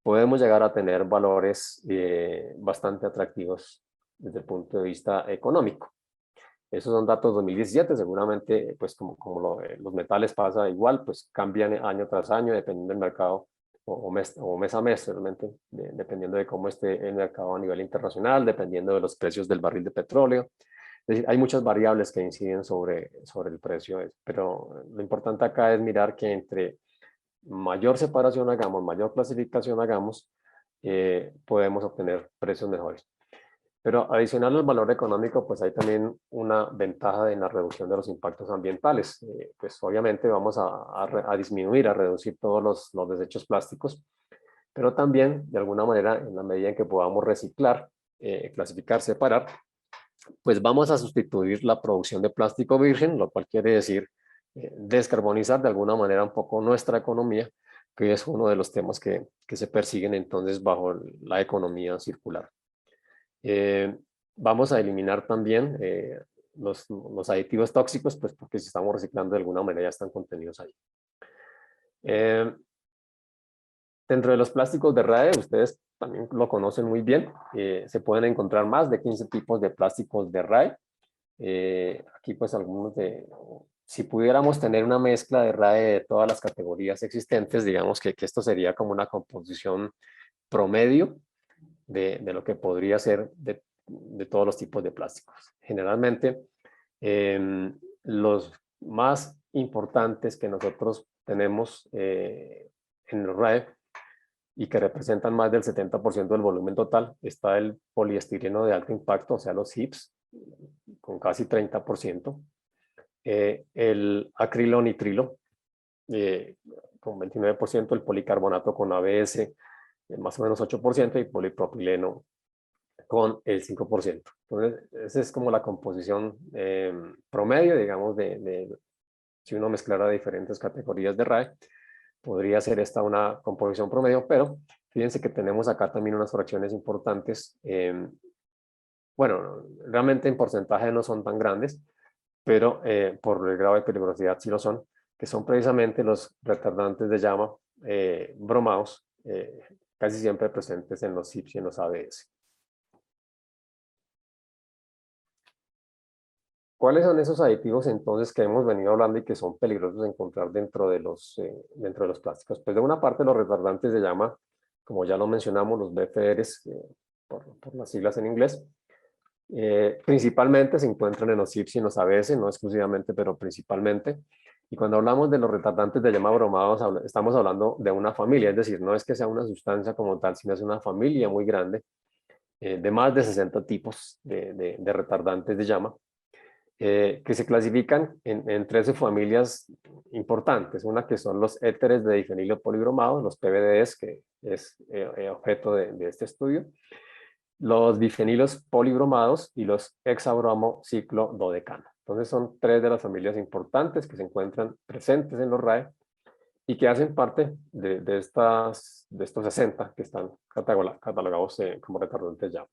podemos llegar a tener valores bastante atractivos desde el punto de vista económico. Esos son datos 2017, seguramente pues como los metales pasa igual, pues cambian año tras año dependiendo del mercado o mes a mes realmente, dependiendo de cómo esté el mercado a nivel internacional, dependiendo de los precios del barril de petróleo. Es decir, hay muchas variables que inciden sobre el precio, pero lo importante acá es mirar que entre mayor separación hagamos, mayor clasificación hagamos, podemos obtener precios mejores. Pero adicional al valor económico, pues hay también una ventaja en la reducción de los impactos ambientales. Pues obviamente vamos a disminuir, a reducir todos los desechos plásticos, pero también de alguna manera, en la medida en que podamos reciclar, clasificar, separar, pues vamos a sustituir la producción de plástico virgen, lo cual quiere decir descarbonizar de alguna manera un poco nuestra economía, que es uno de los temas que se persiguen entonces bajo la economía circular. Vamos a eliminar también los aditivos tóxicos, pues porque si estamos reciclando de alguna manera ya están contenidos ahí. Dentro de los plásticos de RAE, ustedes también lo conocen muy bien, se pueden encontrar más de 15 tipos de plásticos de RAE. Aquí pues algunos si pudiéramos tener una mezcla de RAE de todas las categorías existentes, digamos que esto sería como una composición promedio de lo que podría ser de todos los tipos de plásticos. Generalmente, los más importantes que nosotros tenemos en el RAE y que representan más del 70% del volumen total, está el poliestireno de alto impacto, o sea, los HIPS, con casi 30%, el acrilonitrilo, con 29%, el policarbonato con ABS, más o menos 8%, y polipropileno con el 5%. Entonces, esa es como la composición promedio, digamos, si uno mezclara diferentes categorías de RAE, podría ser esta una composición promedio, pero fíjense que tenemos acá también unas fracciones importantes. Bueno, realmente en porcentaje no son tan grandes, pero por el grado de peligrosidad sí lo son, que son precisamente los retardantes de llama bromados, casi siempre presentes en los CIPS y en los ABS. ¿Cuáles son esos aditivos entonces que hemos venido hablando y que son peligrosos de encontrar dentro de los plásticos? Pues de una parte los retardantes de llama, como ya lo mencionamos, los BFRs, por las siglas en inglés, principalmente se encuentran en los CIPS y en los ABS, no exclusivamente, pero principalmente. Y cuando hablamos de los retardantes de llama bromados, estamos hablando de una familia, es decir, no es que sea una sustancia como tal, sino es una familia muy grande de más de 60 tipos de retardantes de llama que se clasifican en 13 familias importantes. Una que son los éteres de difenilo polibromado, los PBDs, que es objeto de este estudio, los bifenilos polibromados y los hexabromociclododecano. Entonces son 3 de las familias importantes que se encuentran presentes en los RAE y que hacen parte de estos 60 que están catalogados como retardantes ya.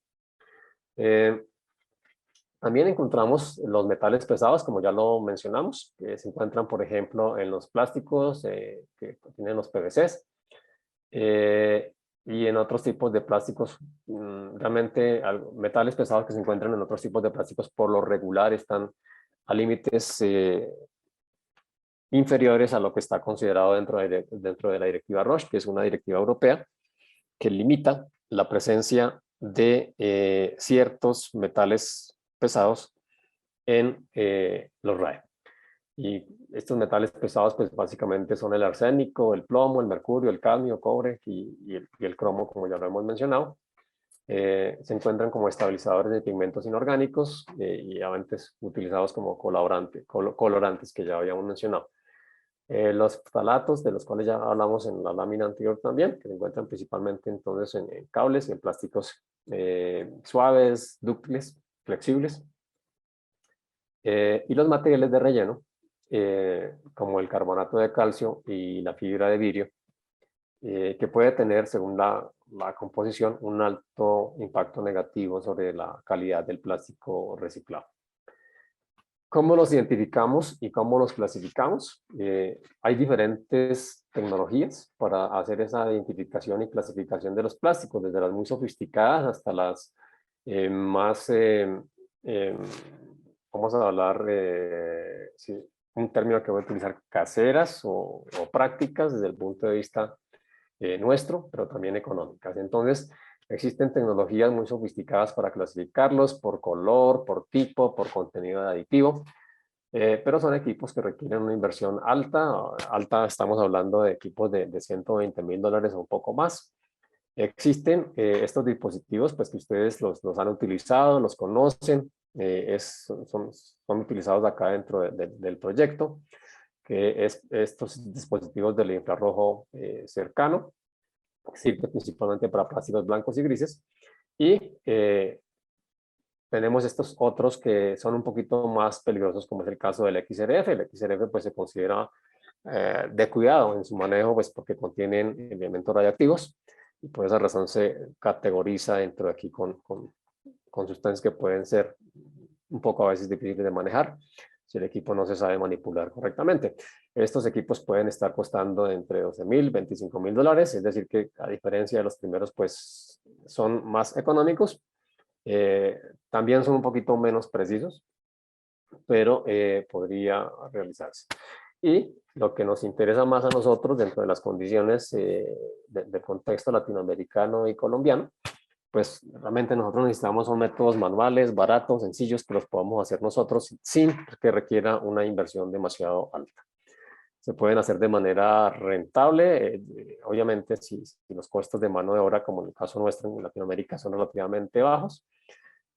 También encontramos los metales pesados, como ya lo mencionamos, que se encuentran, por ejemplo, en los plásticos que tienen los PVCs. y en otros tipos de plásticos, realmente metales pesados que se encuentran en otros tipos de plásticos por lo regular están a límites inferiores a lo que está considerado dentro de la directiva ROHS, que es una directiva europea que limita la presencia de ciertos metales pesados en los RAE. Y estos metales pesados, pues básicamente son el arsénico, el plomo, el mercurio, el cadmio, cobre y el cromo, como ya lo hemos mencionado. Se encuentran como estabilizadores de pigmentos inorgánicos y antes utilizados como colorantes que ya habíamos mencionado. Los ftalatos, de los cuales ya hablamos en la lámina anterior también, que se encuentran principalmente entonces en cables y en plásticos suaves, dúctiles, flexibles. Y los materiales de relleno, como el carbonato de calcio y la fibra de vidrio, que puede tener, según la composición, un alto impacto negativo sobre la calidad del plástico reciclado. ¿Cómo los identificamos y cómo los clasificamos? Hay diferentes tecnologías para hacer esa identificación y clasificación de los plásticos, desde las muy sofisticadas hasta las más, vamos a hablar, sí, un término que voy a utilizar, caseras o prácticas desde el punto de vista nuestro, pero también económicas. Entonces, existen tecnologías muy sofisticadas para clasificarlos por color, por tipo, por contenido de aditivo, pero son equipos que requieren una inversión alta, estamos hablando de equipos de $120,000 o un poco más. Existen estos dispositivos, pues que ustedes los han utilizado, los conocen, son utilizados acá dentro del proyecto, que es estos dispositivos del infrarrojo cercano, sirve principalmente para plásticos blancos y grises, y tenemos estos otros que son un poquito más peligrosos, como es el caso del XRF. El XRF pues se considera de cuidado en su manejo, pues porque contienen elementos radiactivos, y por esa razón se categoriza dentro de aquí con sustancias que pueden ser un poco a veces difíciles de manejar si el equipo no se sabe manipular correctamente. Estos equipos pueden estar costando entre $12,000 y $25,000, es decir que a diferencia de los primeros, pues son más económicos. También son un poquito menos precisos, pero podría realizarse. Y lo que nos interesa más a nosotros dentro de las condiciones del contexto latinoamericano y colombiano, pues realmente nosotros necesitamos son métodos manuales, baratos, sencillos, que los podamos hacer nosotros sin que requiera una inversión demasiado alta. Se pueden hacer de manera rentable, obviamente si los costos de mano de obra, como en el caso nuestro en Latinoamérica, son relativamente bajos.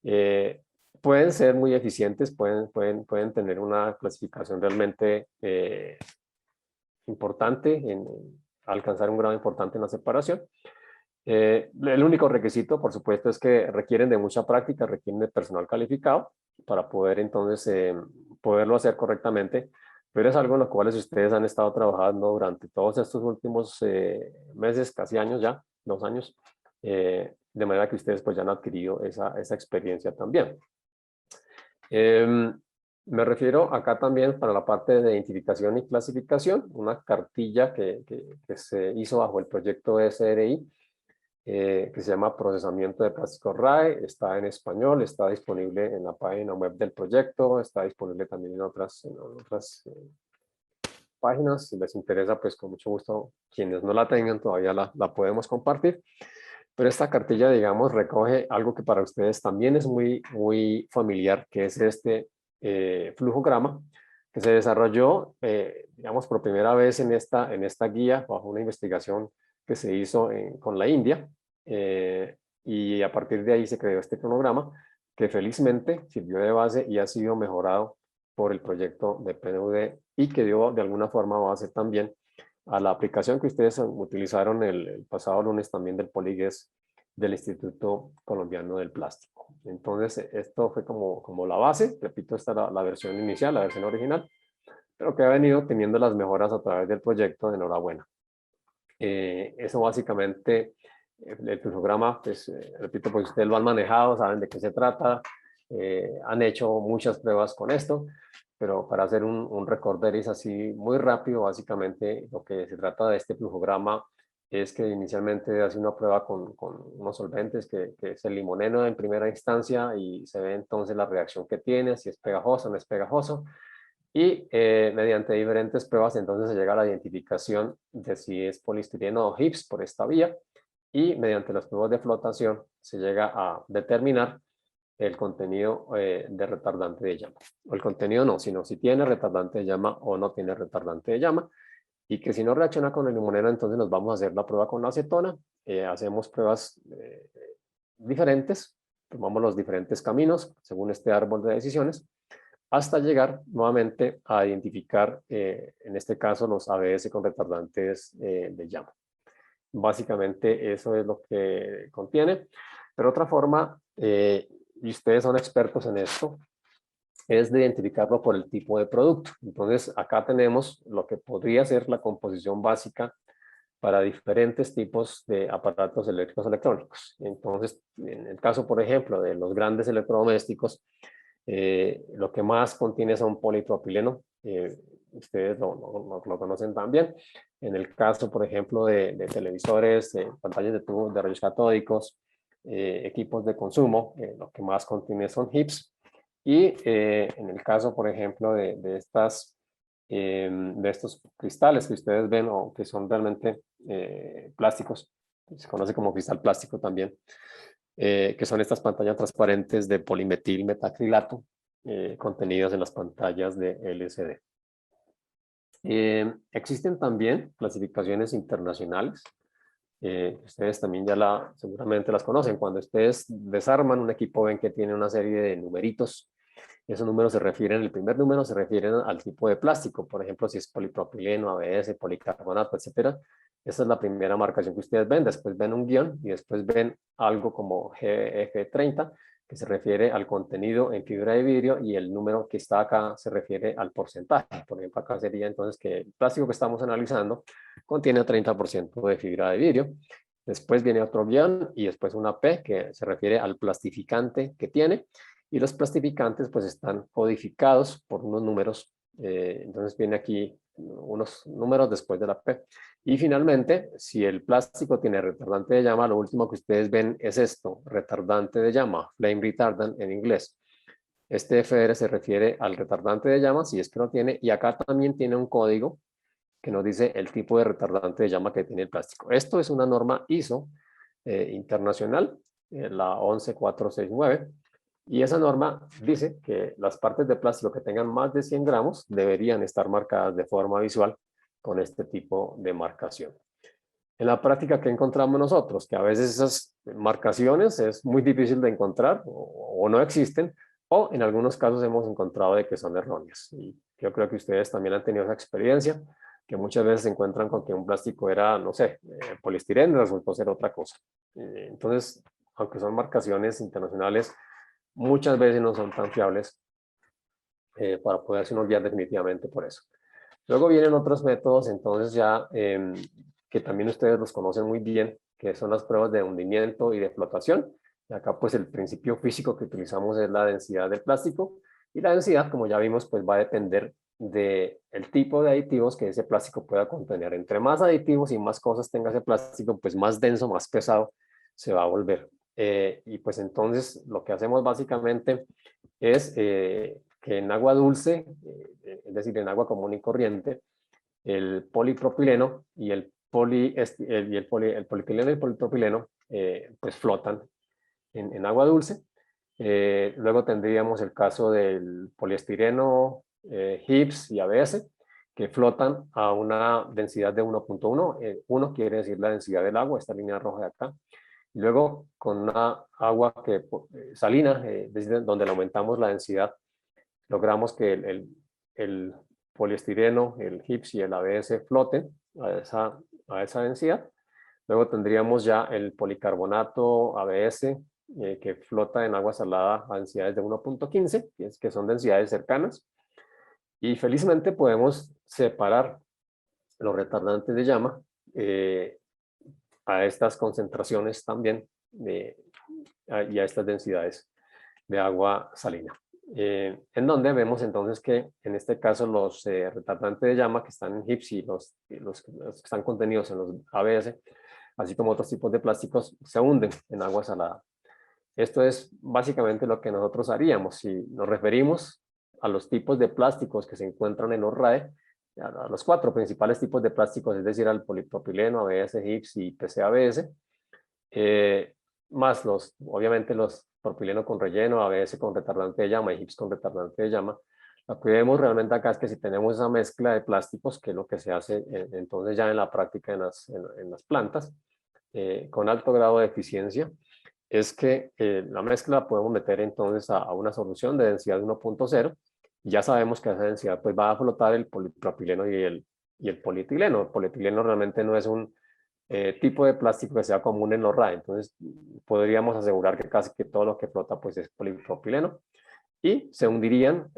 Pueden ser muy eficientes, pueden tener una clasificación realmente importante, alcanzar un grado importante en la separación. El único requisito, por supuesto, es que requieren de mucha práctica, requieren de personal calificado para poder entonces poderlo hacer correctamente, pero es algo en lo cual ustedes han estado trabajando durante todos estos últimos meses, casi años ya, 2 años, de manera que ustedes pues ya han adquirido esa experiencia también. Me refiero acá también para la parte de identificación y clasificación, una cartilla que se hizo bajo el proyecto SRI, que se llama Procesamiento de Plásticos RAE, está en español, está disponible en la página web del proyecto, está disponible también en otras páginas. Si les interesa, pues con mucho gusto, quienes no la tengan todavía la podemos compartir. Pero esta cartilla, digamos, recoge algo que para ustedes también es muy familiar, que es este flujograma, que se desarrolló, digamos, por primera vez en esta guía, bajo una investigación que se hizo con la India, y a partir de ahí se creó este cronograma, que felizmente sirvió de base y ha sido mejorado por el proyecto de PNUD y que dio de alguna forma base también a la aplicación que ustedes utilizaron el pasado lunes también del POLIGES del Instituto Colombiano del Plástico. Entonces, esto fue como la base, repito, esta era la versión inicial, la versión original, pero que ha venido teniendo las mejoras a través del proyecto, de enhorabuena. Eso básicamente, el programa, pues, repito, pues ustedes lo han manejado, saben de qué se trata, han hecho muchas pruebas con esto, pero para hacer un recorderis así muy rápido, básicamente lo que se trata de este flujograma es que inicialmente hace una prueba con unos solventes que es el limoneno en primera instancia y se ve entonces la reacción que tiene, si es pegajoso o no es pegajoso. Y mediante diferentes pruebas entonces se llega a la identificación de si es polistireno o HIPS por esta vía y mediante las pruebas de flotación se llega a determinar el contenido de retardante de llama. O el contenido no, sino si tiene retardante de llama o no tiene retardante de llama. Y que si no reacciona con el limoneno, entonces nos vamos a hacer la prueba con la acetona. Hacemos pruebas diferentes, tomamos los diferentes caminos según este árbol de decisiones, hasta llegar nuevamente a identificar, en este caso, los ABS con retardantes de llama. Básicamente eso es lo que contiene. Pero otra forma, y ustedes son expertos en esto, es de identificarlo por el tipo de producto. Entonces, acá tenemos lo que podría ser la composición básica para diferentes tipos de aparatos eléctricos electrónicos. Entonces, en el caso, por ejemplo, de los grandes electrodomésticos, lo que más contiene son polipropileno. Ustedes lo conocen también. En el caso, por ejemplo, de televisores, pantallas de tubos de rayos catódicos, equipos de consumo, lo que más contiene son HIPS. Y en el caso, por ejemplo, de estos cristales que ustedes ven o que son realmente plásticos, se conoce como cristal plástico también, que son estas pantallas transparentes de polimetil metacrilato contenidas en las pantallas de LCD. Existen también clasificaciones internacionales. Ustedes también ya seguramente las conocen. Cuando ustedes desarman un equipo ven que tiene una serie de numeritos. Esos números se refieren, el primer número se refiere al tipo de plástico, por ejemplo, si es polipropileno, ABS, policarbonato, etcétera. Esa es la primera marcación que ustedes ven. Después ven un guión y después ven algo como GF30, que se refiere al contenido en fibra de vidrio, y el número que está acá se refiere al porcentaje. Por ejemplo, acá sería entonces que el plástico que estamos analizando contiene 30% de fibra de vidrio. Después viene otro guión y después una P que se refiere al plastificante que tiene. Y los plastificantes pues están codificados por unos números. Entonces viene aquí unos números después de la P. Y finalmente, si el plástico tiene retardante de llama, lo último que ustedes ven es esto, retardante de llama, flame retardant en inglés. Este FR se refiere al retardante de llama, si es que lo tiene, y acá también tiene un código que nos dice el tipo de retardante de llama que tiene el plástico. Esto es una norma ISO internacional, la 11469, y esa norma dice que las partes de plástico que tengan más de 100 gramos deberían estar marcadas de forma visual con este tipo de marcación. En la práctica, ¿qué encontramos nosotros? Que a veces esas marcaciones es muy difícil de encontrar o no existen, o en algunos casos hemos encontrado de que son erróneas. Y yo creo que ustedes también han tenido esa experiencia, que muchas veces se encuentran con que un plástico era, no sé, poliestireno, resultó ser otra cosa. Entonces, aunque son marcaciones internacionales, muchas veces no son tan fiables para poderse uno guiar definitivamente por eso. Luego vienen otros métodos, entonces ya que también ustedes los conocen muy bien, que son las pruebas de hundimiento y de flotación. Y acá pues el principio físico que utilizamos es la densidad del plástico, y la densidad, como ya vimos, pues va a depender del tipo de aditivos que ese plástico pueda contener. Entre más aditivos y más cosas tenga ese plástico, pues más denso, más pesado se va a volver. Y pues entonces lo que hacemos básicamente es que en agua dulce, es decir, en agua común y corriente, el polipropileno y el polipropileno y el polipropileno pues flotan en agua dulce. Luego tendríamos el caso del poliestireno, HIPS y ABS, que flotan a una densidad de 1.1. 1 quiere decir la densidad del agua, esta línea roja de acá. Y luego con una agua salina, donde le aumentamos la densidad, logramos que el poliestireno, el HIPS y el ABS floten a esa densidad. Luego tendríamos ya el policarbonato ABS, que flota en agua salada a densidades de 1.15, que son densidades cercanas. Y felizmente podemos separar los retardantes de llama a estas concentraciones también y a estas densidades de agua salina. En donde vemos entonces que en este caso los retardantes de llama que están en HIPS y los que están contenidos en los ABS así como otros tipos de plásticos, se hunden en agua salada. Esto es básicamente lo que nosotros haríamos si nos referimos a los tipos de plásticos que se encuentran en los RAE, a los 4 principales tipos de plásticos, es decir, al polipropileno, ABS, HIPS y PCABS, más obviamente los propileno con relleno, ABS con retardante de llama y HIPS con retardante de llama. Lo que vemos realmente acá es que si tenemos esa mezcla de plásticos, que es lo que se hace entonces ya en la práctica en las plantas, con alto grado de eficiencia, es que la mezcla la podemos meter entonces a una solución de densidad 1.0 y ya sabemos que a esa densidad pues va a flotar el polipropileno y el polietileno. El polietileno realmente no es un tipo de plástico que sea común en los RAE, entonces podríamos asegurar que casi que todo lo que flota pues es polipropileno y se hundirían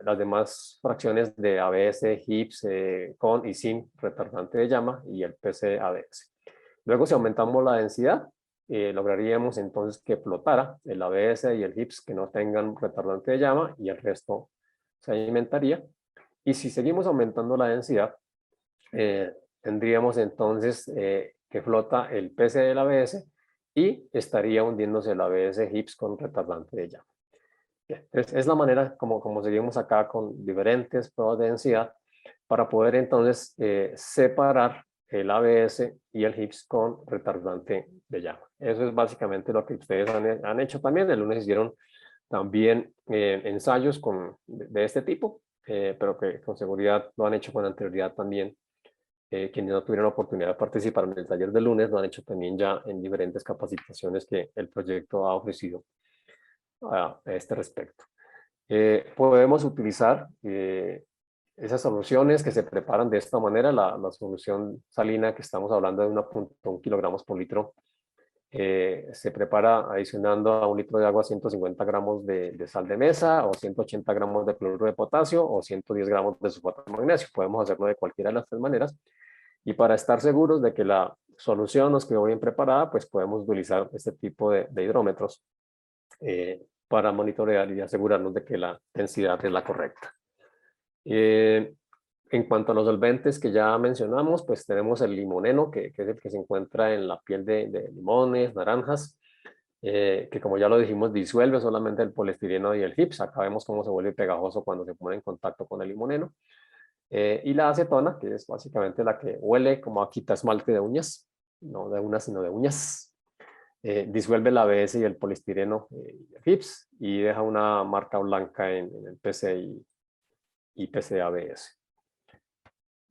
las demás fracciones de ABS, HIPS, con y sin retardante de llama y el PCABS. Luego, si aumentamos la densidad, lograríamos entonces que flotara el ABS y el HIPS que no tengan retardante de llama y el resto se alimentaría. Y si seguimos aumentando la densidad, tendríamos entonces que flota el PC del ABS y estaría hundiéndose el ABS HIPS con retardante de llama. Es la manera como seguimos acá con diferentes pruebas de densidad para poder entonces separar el ABS y el HIPS con retardante de llama. Eso es básicamente lo que ustedes han hecho también. El lunes hicieron también ensayos de este tipo, pero que con seguridad lo han hecho con anterioridad también. Quienes no tuvieron la oportunidad de participar en el taller del lunes lo han hecho también ya en diferentes capacitaciones que el proyecto ha ofrecido a este respecto. Podemos utilizar esas soluciones que se preparan de esta manera. La solución salina que estamos hablando de 1.1 kilogramos por litro se prepara adicionando a un litro de agua 150 gramos de sal de mesa o 180 gramos de cloruro de potasio o 110 gramos de sulfato de magnesio. Podemos hacerlo de cualquiera de las 3 maneras. Y para estar seguros de que la solución nos quedó bien preparada, pues podemos utilizar este tipo de hidrómetros para monitorear y asegurarnos de que la densidad es la correcta. En cuanto a los solventes que ya mencionamos, pues tenemos el limoneno, que es el que se encuentra en la piel de limones, naranjas, que como ya lo dijimos, disuelve solamente el poliestireno y el HIPS. Acá vemos cómo se vuelve pegajoso cuando se pone en contacto con el limoneno. Y la acetona, que es básicamente la que huele como a quita esmalte de uñas, no de unas, sino de uñas. Disuelve el ABS y el poliestireno y el HIPS y deja una marca blanca en el PC y PCABS.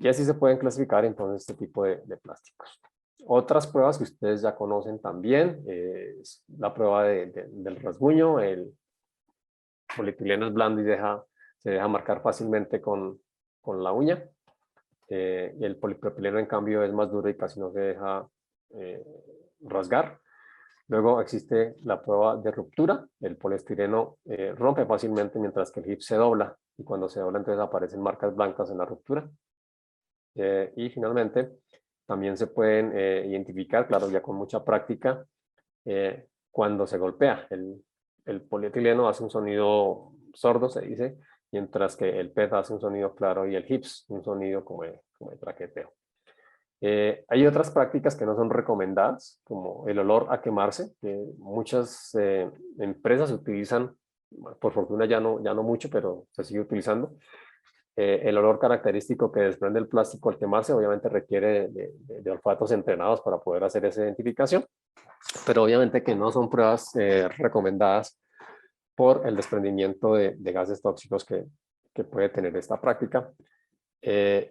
Y así se pueden clasificar entonces este tipo de plásticos. Otras pruebas que ustedes ya conocen también es la prueba del rasguño. El polietileno es blando y se deja marcar fácilmente con la uña. Y el polipropileno en cambio es más duro y casi no se deja rasgar. Luego existe la prueba de ruptura. El poliestireno rompe fácilmente mientras que el HIPS se dobla y cuando se dobla entonces aparecen marcas blancas en la ruptura. Y finalmente también se pueden identificar, claro, ya con mucha práctica, cuando se golpea. El polietileno hace un sonido sordo, se dice, mientras que el PET hace un sonido claro y el HIPS un sonido como de traqueteo. Hay otras prácticas que no son recomendadas, como el olor a quemarse, que muchas empresas utilizan, por fortuna ya no mucho, pero se sigue utilizando. El olor característico que desprende el plástico al quemarse obviamente requiere de olfatos entrenados para poder hacer esa identificación, pero obviamente que no son pruebas recomendadas por el desprendimiento de gases tóxicos que puede tener esta práctica.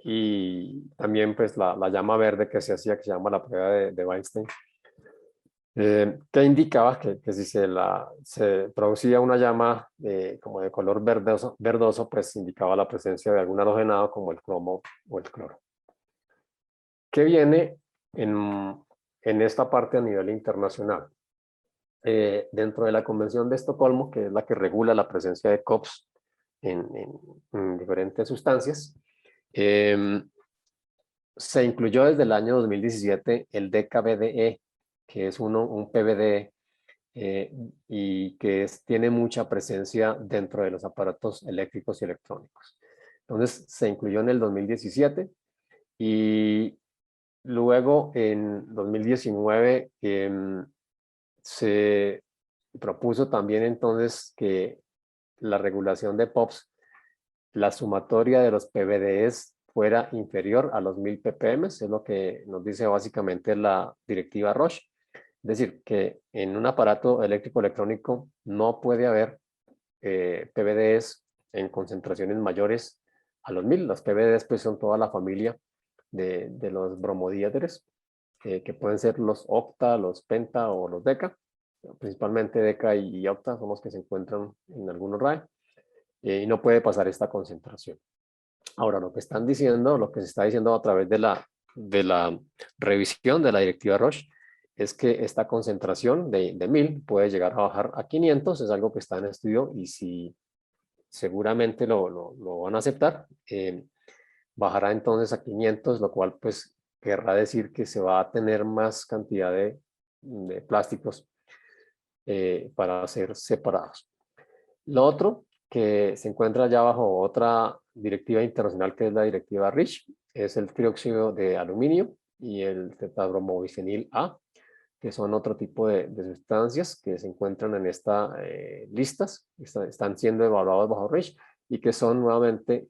Y también pues la llama verde que se hacía, que se llama la prueba de Weinstein, que indicaba que si se producía una llama como de color verdoso, pues indicaba la presencia de algún halogenado como el cromo o el cloro. ¿Qué viene en esta parte a nivel internacional? Dentro de la Convención de Estocolmo, que es la que regula la presencia de COPs en diferentes sustancias, se incluyó desde el año 2017 el DKBDE, que es un PBDE y que tiene mucha presencia dentro de los aparatos eléctricos y electrónicos. Entonces se incluyó en el 2017 y Luego, en 2019, se propuso también entonces que la regulación de POPs, la sumatoria de los PVDs fuera inferior a los 1000 ppm, es lo que nos dice básicamente la directiva Roche. Es decir, que en un aparato eléctrico electrónico no puede haber PVDs en concentraciones mayores a los 1000. Los PVDs pues son toda la familia de los bromodiéteres, que pueden ser los octa, los penta o los deca. Principalmente deca y octa son los que se encuentran en algunos RAE, y no puede pasar esta concentración. Ahora, lo que están diciendo, lo que se está diciendo a través de la revisión de la directiva Roche, es que esta concentración de 1000 puede llegar a bajar a 500, es algo que está en estudio y si seguramente lo van a aceptar, bajará entonces a 500, lo cual pues querrá decir que se va a tener más cantidad de plásticos para ser separados. Lo otro que se encuentra ya bajo otra directiva internacional, que es la directiva REACH, es el trióxido de aluminio y el tetrabromobisenil A, que son otro tipo de sustancias que se encuentran en estas listas, están siendo evaluados bajo REACH y que son nuevamente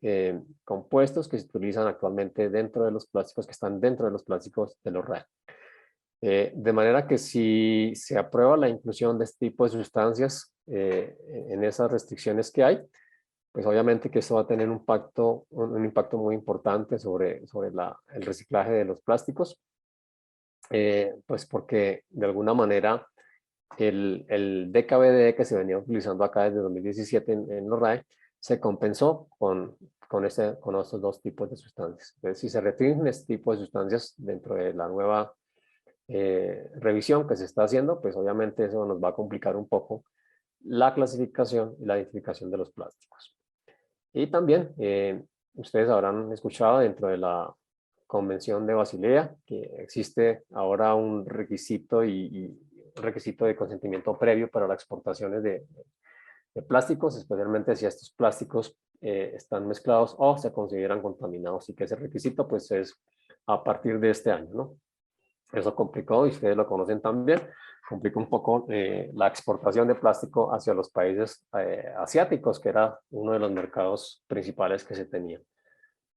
compuestos que se utilizan actualmente dentro de los plásticos, que están dentro de los plásticos de los RAE. De manera que si se aprueba la inclusión de este tipo de sustancias en esas restricciones que hay, pues obviamente que esto va a tener un impacto muy importante sobre el reciclaje de los plásticos, pues porque de alguna manera el DKBDE que se venía utilizando acá desde 2017 en los RAE se compensó con estos dos tipos de sustancias. Entonces, si se restringen este tipo de sustancias dentro de la nueva revisión que se está haciendo, pues obviamente eso nos va a complicar un poco la clasificación y la identificación de los plásticos. Y también ustedes habrán escuchado dentro de la Convención de Basilea que existe ahora un requisito y un requisito de consentimiento previo para las exportaciones de plásticos, especialmente si estos plásticos están mezclados o se consideran contaminados, y que ese requisito pues es a partir de este año, ¿no? Eso complicó, y ustedes lo conocen también, complicó un poco la exportación de plástico hacia los países asiáticos, que era uno de los mercados principales que se tenía.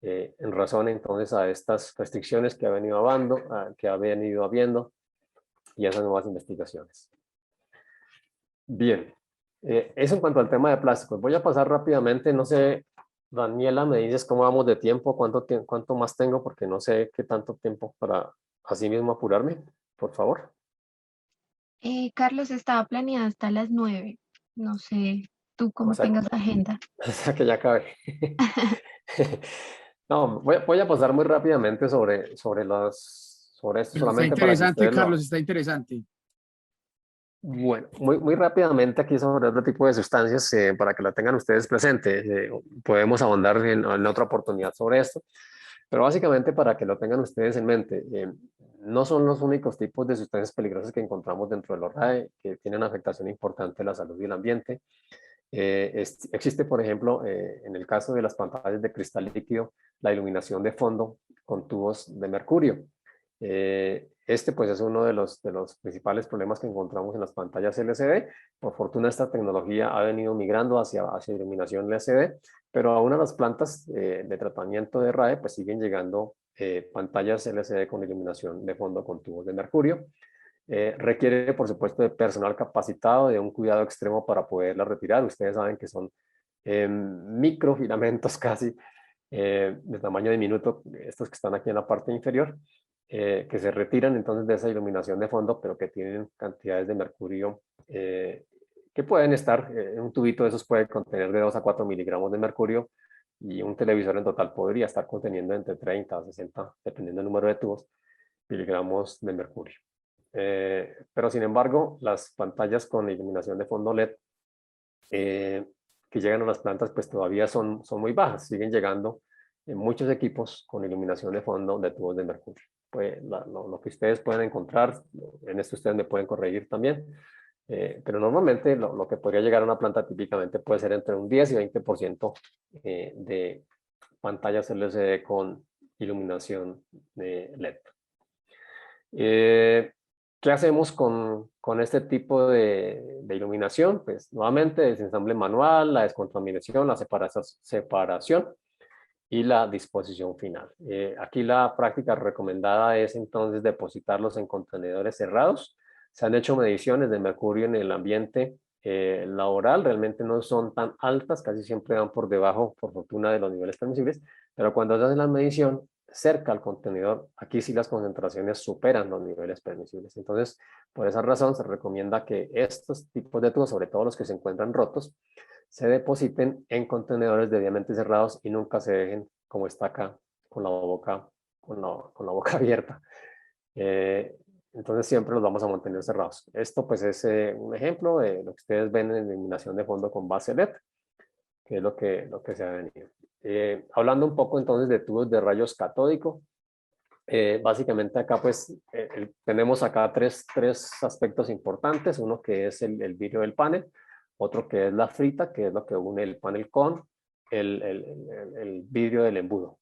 En razón entonces a estas restricciones que ha venido habiendo y esas nuevas investigaciones. Bien, eso en cuanto al tema de plásticos. Voy a pasar rápidamente, no sé, Daniela, me dices cómo vamos de tiempo, cuánto más tengo, porque no sé qué tanto tiempo para así mismo apurarme, por favor.
Carlos, estaba planeada hasta las 9. No sé, tú
O
cómo
sea,
tengas la agenda.
o sea que ya acabé. No, voy a pasar muy rápidamente sobre esto,
Está
solamente para que
interesante,
ustedes
Carlos, está interesante.
Bueno, muy rápidamente aquí sobre otro tipo de sustancias, para que la tengan ustedes presente. Podemos ahondar en otra oportunidad sobre esto, pero básicamente para que lo tengan ustedes en mente, no son los únicos tipos de sustancias peligrosas que encontramos dentro de los RAE que tienen afectación importante a la salud y el ambiente. Existe, por ejemplo, en el caso de las pantallas de cristal líquido, la iluminación de fondo con tubos de mercurio. Este pues es uno de los principales problemas que encontramos en las pantallas LCD. Por fortuna esta tecnología ha venido migrando hacia iluminación LCD, pero aún a las plantas de tratamiento de RAE pues siguen llegando pantallas LCD con iluminación de fondo con tubos de mercurio. Requiere, por supuesto, de personal capacitado, de un cuidado extremo para poderla retirar. Ustedes saben que son microfilamentos casi, de tamaño diminuto, estos que están aquí en la parte inferior, que se retiran entonces de esa iluminación de fondo, pero que tienen cantidades de mercurio que pueden estar, en un tubito de esos puede contener de 2 a 4 miligramos de mercurio, y un televisor en total podría estar conteniendo entre 30 a 60, dependiendo del número de tubos, miligramos de mercurio. Pero sin embargo, las pantallas con iluminación de fondo LED que llegan a las plantas pues todavía son muy bajas, siguen llegando en muchos equipos con iluminación de fondo de tubos de mercurio. Pues lo que ustedes pueden encontrar, en esto ustedes me pueden corregir también, pero normalmente lo que podría llegar a una planta típicamente puede ser entre un 10 y 20% de pantallas LCD con iluminación de LED. ¿Qué hacemos con este tipo de iluminación? Pues nuevamente desensamble manual, la descontaminación, la separación y la disposición final. Aquí la práctica recomendada es entonces depositarlos en contenedores cerrados. Se han hecho mediciones de mercurio en el ambiente laboral, realmente no son tan altas, casi siempre van por debajo, por fortuna, de los niveles permisibles, pero cuando se hace la medición cerca al contenedor, aquí sí las concentraciones superan los niveles permisibles. Entonces, por esa razón se recomienda que estos tipos de tubos, sobre todo los que se encuentran rotos, se depositen en contenedores debidamente cerrados y nunca se dejen como está acá, con la boca, con la boca abierta. Eh, entonces siempre los vamos a mantener cerrados. Esto pues es un ejemplo de lo que ustedes ven en eliminación de fondo con base LED, que es lo que se ha venido. Hablando un poco entonces de tubos de rayos catódico, básicamente acá pues tenemos acá tres aspectos importantes, uno que es el vidrio del panel, otro que es la frita, que es lo que une el panel con el vidrio del embudo.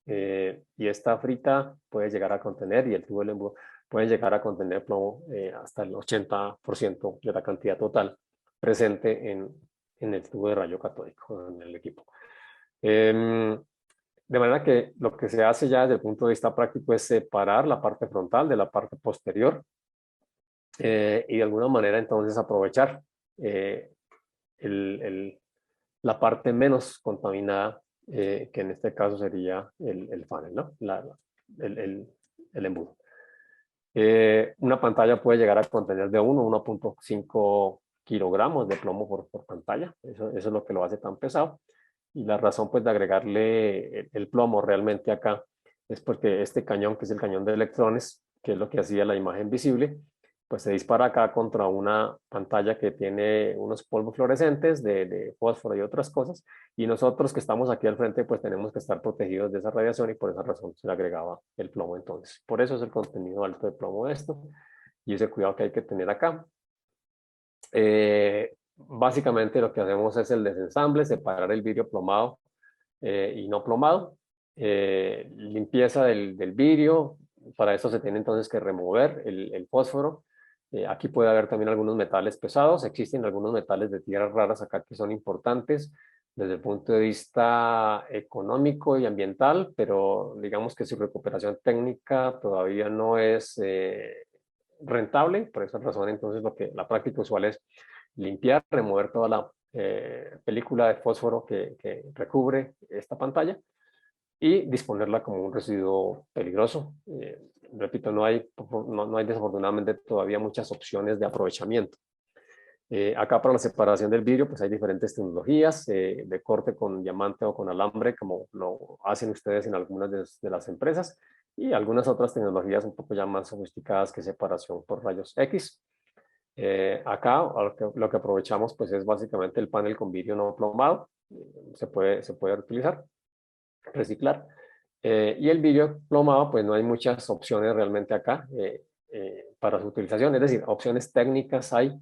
Y esta frita puede llegar a contener, y el tubo del embudo puede llegar a contener plomo hasta el 80% de la cantidad total presente en el tubo de rayo catódico, en el equipo. De manera que lo que se hace ya desde el punto de vista práctico es separar la parte frontal de la parte posterior y de alguna manera entonces aprovechar eh, la parte menos contaminada, que en este caso sería el funnel, ¿no? El, el, el embudo. Una pantalla puede llegar a contener de 1 a 1.5 kilogramos de plomo por pantalla. Eso es lo que lo hace tan pesado. Y la razón pues de agregarle el plomo realmente acá es porque este cañón, que es el cañón de electrones, que es lo que hacía la imagen visible, pues se dispara acá contra una pantalla que tiene unos polvos fluorescentes de fósforo y otras cosas, y nosotros que estamos aquí al frente pues tenemos que estar protegidos de esa radiación, y por esa razón se le agregaba el plomo entonces. Por eso es el contenido alto de plomo de esto, y ese cuidado que hay que tener acá. Básicamente lo que hacemos es el desensamble, separar el vidrio plomado y no plomado, limpieza del vidrio. Para eso se tiene entonces que remover el fósforo. Aquí puede haber también algunos metales pesados, existen algunos metales de tierras raras acá que son importantes desde el punto de vista económico y ambiental, pero digamos que su recuperación técnica todavía no es rentable. Por esa razón entonces la práctica usual es limpiar, remover toda la película de fósforo que recubre esta pantalla y disponerla como un residuo peligroso. Repito, no hay desafortunadamente todavía muchas opciones de aprovechamiento. Acá para la separación del vidrio pues hay diferentes tecnologías de corte con diamante o con alambre, como lo hacen ustedes en algunas de las empresas, y algunas otras tecnologías un poco ya más sofisticadas, que separación por rayos X. Acá lo que aprovechamos pues es básicamente el panel con vidrio no plomado, se puede utilizar, reciclar. Y el vidrio plomado pues no hay muchas opciones realmente acá para su utilización, es decir, opciones técnicas hay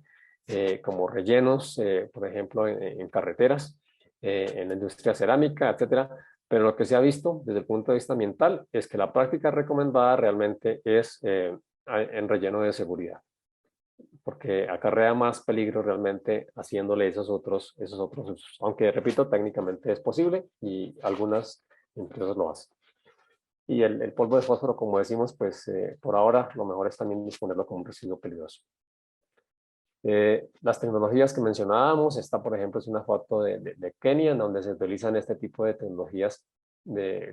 como rellenos, por ejemplo, en carreteras, en la industria cerámica, etcétera. Pero lo que se ha visto desde el punto de vista ambiental es que la práctica recomendada realmente es en relleno de seguridad, porque acarrea más peligro realmente haciéndole esos otros usos. Aunque, repito, técnicamente es posible y algunas empresas lo hacen. Y el polvo de fósforo, como decimos, pues por ahora lo mejor es también disponerlo como un residuo peligroso. Las tecnologías que mencionábamos, esta por ejemplo es una foto de Kenia, en donde se utilizan este tipo de tecnologías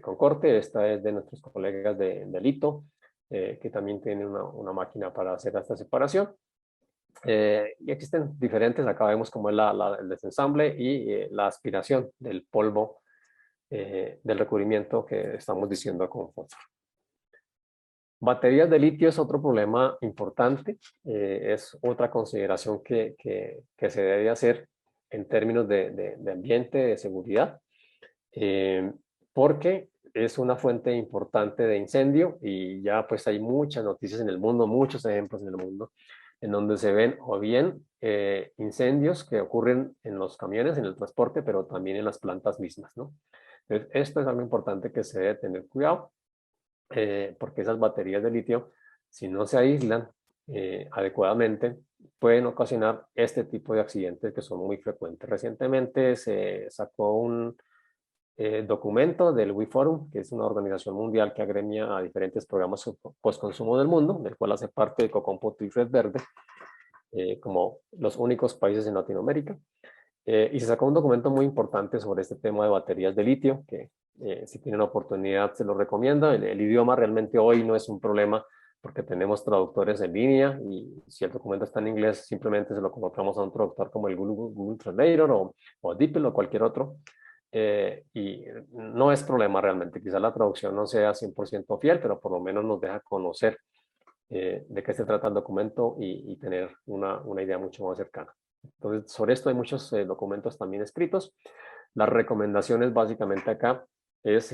con corte. Esta es de nuestros colegas de Lito, que también tienen una máquina para hacer esta separación. Y existen diferentes, acá vemos como es el desensamble y la aspiración del polvo del recubrimiento que estamos diciendo con fósforo. Baterías de litio es otro problema importante, es otra consideración que se debe hacer en términos de ambiente, de seguridad, porque es una fuente importante de incendio, y ya pues hay muchas noticias en el mundo, muchos ejemplos en el mundo, en donde se ven o bien incendios que ocurren en los camiones, en el transporte, pero también en las plantas mismas, ¿no? Entonces, esto es algo importante que se debe tener cuidado, porque esas baterías de litio si no se aíslan adecuadamente, pueden ocasionar este tipo de accidentes que son muy frecuentes. Recientemente se sacó un documento del WiForum, que es una organización mundial que agremia a diferentes programas postconsumo del mundo, del cual hace parte de Cocompoto y Red Verde, como los únicos países en Latinoamérica. Y se sacó un documento muy importante sobre este tema de baterías de litio, que si tienen oportunidad se lo recomiendo. El idioma realmente hoy no es un problema porque tenemos traductores en línea y si el documento está en inglés simplemente se lo colocamos a un traductor como el Google Translator o DeepL o cualquier otro. Y no es problema realmente. Quizá la traducción no sea 100% fiel, pero por lo menos nos deja conocer de qué se trata el documento y tener una idea mucho más cercana. Entonces, sobre esto hay muchos documentos también escritos. Las recomendaciones básicamente acá es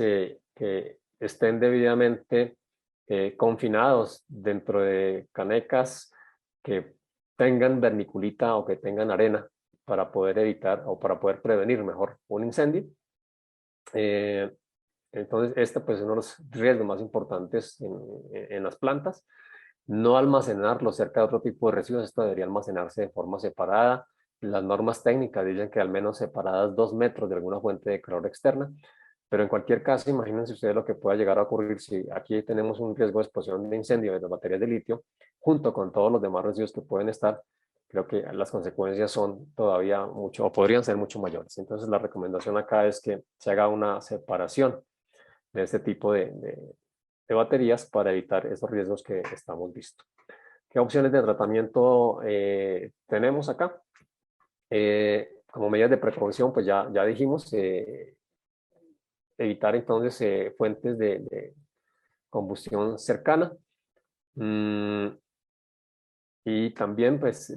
que estén debidamente confinados dentro de canecas que tengan vermiculita o que tengan arena para poder evitar o para poder prevenir mejor un incendio. Entonces, este pues, es uno de los riesgos más importantes en las plantas. No almacenarlo cerca de otro tipo de residuos, esto debería almacenarse de forma separada. Las normas técnicas dicen que al menos separadas 2 metros de alguna fuente de calor externa, pero en cualquier caso, imagínense ustedes lo que pueda llegar a ocurrir si aquí tenemos un riesgo de explosión de incendio de las baterías de litio, junto con todos los demás residuos que pueden estar, creo que las consecuencias son todavía mucho, o podrían ser mucho mayores. Entonces, la recomendación acá es que se haga una separación de este tipo de baterías para evitar esos riesgos que estamos visto. ¿Qué opciones de tratamiento tenemos acá? Como medidas de precaución, pues ya dijimos, evitar entonces fuentes de combustión cercana. Y también pues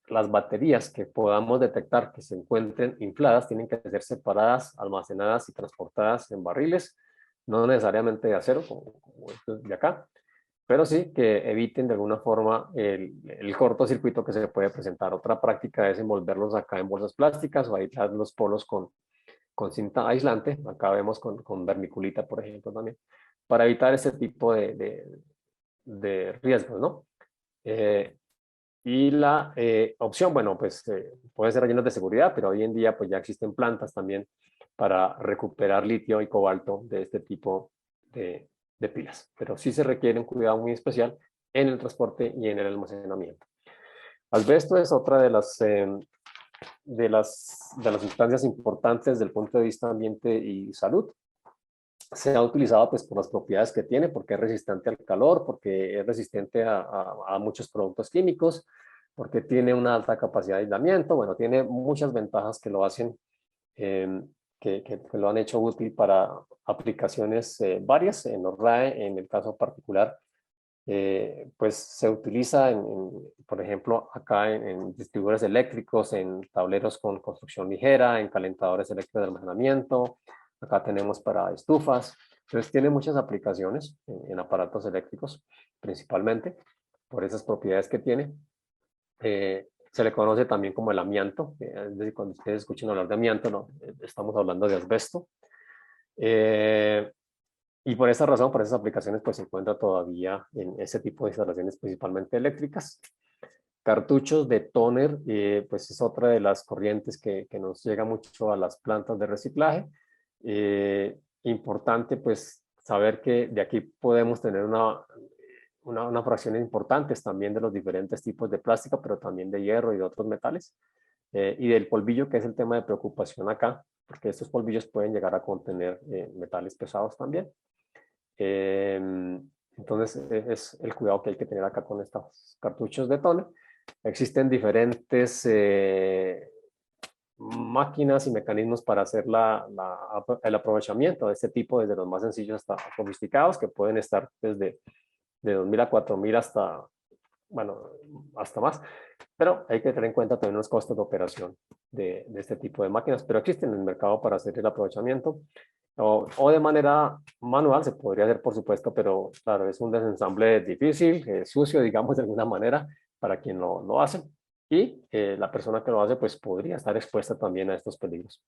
las baterías que podamos detectar que se encuentren infladas tienen que ser separadas, almacenadas y transportadas en barriles, no necesariamente de acero como estos de acá, pero sí que eviten de alguna forma el cortocircuito que se puede presentar. Otra práctica es envolverlos acá en bolsas plásticas o aislar los polos con cinta aislante. Acá vemos con vermiculita, por ejemplo, también, para evitar ese tipo de riesgos, ¿no? Y la opción, bueno, pues puede ser rellenos de seguridad, pero hoy en día pues ya existen plantas también para recuperar litio y cobalto de este tipo de pilas. Pero sí se requiere un cuidado muy especial en el transporte y en el almacenamiento. Asbesto es otra de las instancias importantes desde el punto de vista ambiente y salud. Se ha utilizado pues por las propiedades que tiene, porque es resistente al calor, porque es resistente a muchos productos químicos, porque tiene una alta capacidad de aislamiento. Bueno, tiene muchas ventajas que lo hacen, que lo han hecho útil para aplicaciones varias. En los RAE, en el caso particular, pues se utiliza, por ejemplo, acá en distribuidores eléctricos, en tableros con construcción ligera, en calentadores eléctricos de almacenamiento. Acá tenemos para estufas. Entonces tiene muchas aplicaciones en aparatos eléctricos, principalmente, por esas propiedades que tiene. Se le conoce también como el amianto. Es decir, cuando ustedes escuchen hablar de amianto, no, estamos hablando de asbesto. Y por esa razón, por esas aplicaciones, pues se encuentra todavía en ese tipo de instalaciones, principalmente eléctricas. Cartuchos de tóner, pues es otra de las corrientes que nos llega mucho a las plantas de reciclaje. Importante, pues, saber que de aquí podemos tener una fracción importante también de los diferentes tipos de plástico, pero también de hierro y de otros metales. Y del polvillo, que es el tema de preocupación acá, porque estos polvillos pueden llegar a contener metales pesados también. Entonces, es el cuidado que hay que tener acá con estos cartuchos de tóner. Existen diferentes máquinas y mecanismos para hacer el aprovechamiento de este tipo, desde los más sencillos hasta sofisticados, que pueden estar desde de 2.000 a 4.000 hasta, bueno, hasta más. Pero hay que tener en cuenta también los costos de operación de este tipo de máquinas, pero existen en el mercado para hacer el aprovechamiento. O de manera manual se podría hacer, por supuesto, pero claro, es un desensamble difícil, sucio, digamos, de alguna manera, para quien lo hace. Y la persona que lo hace, pues podría estar expuesta también a estos peligros.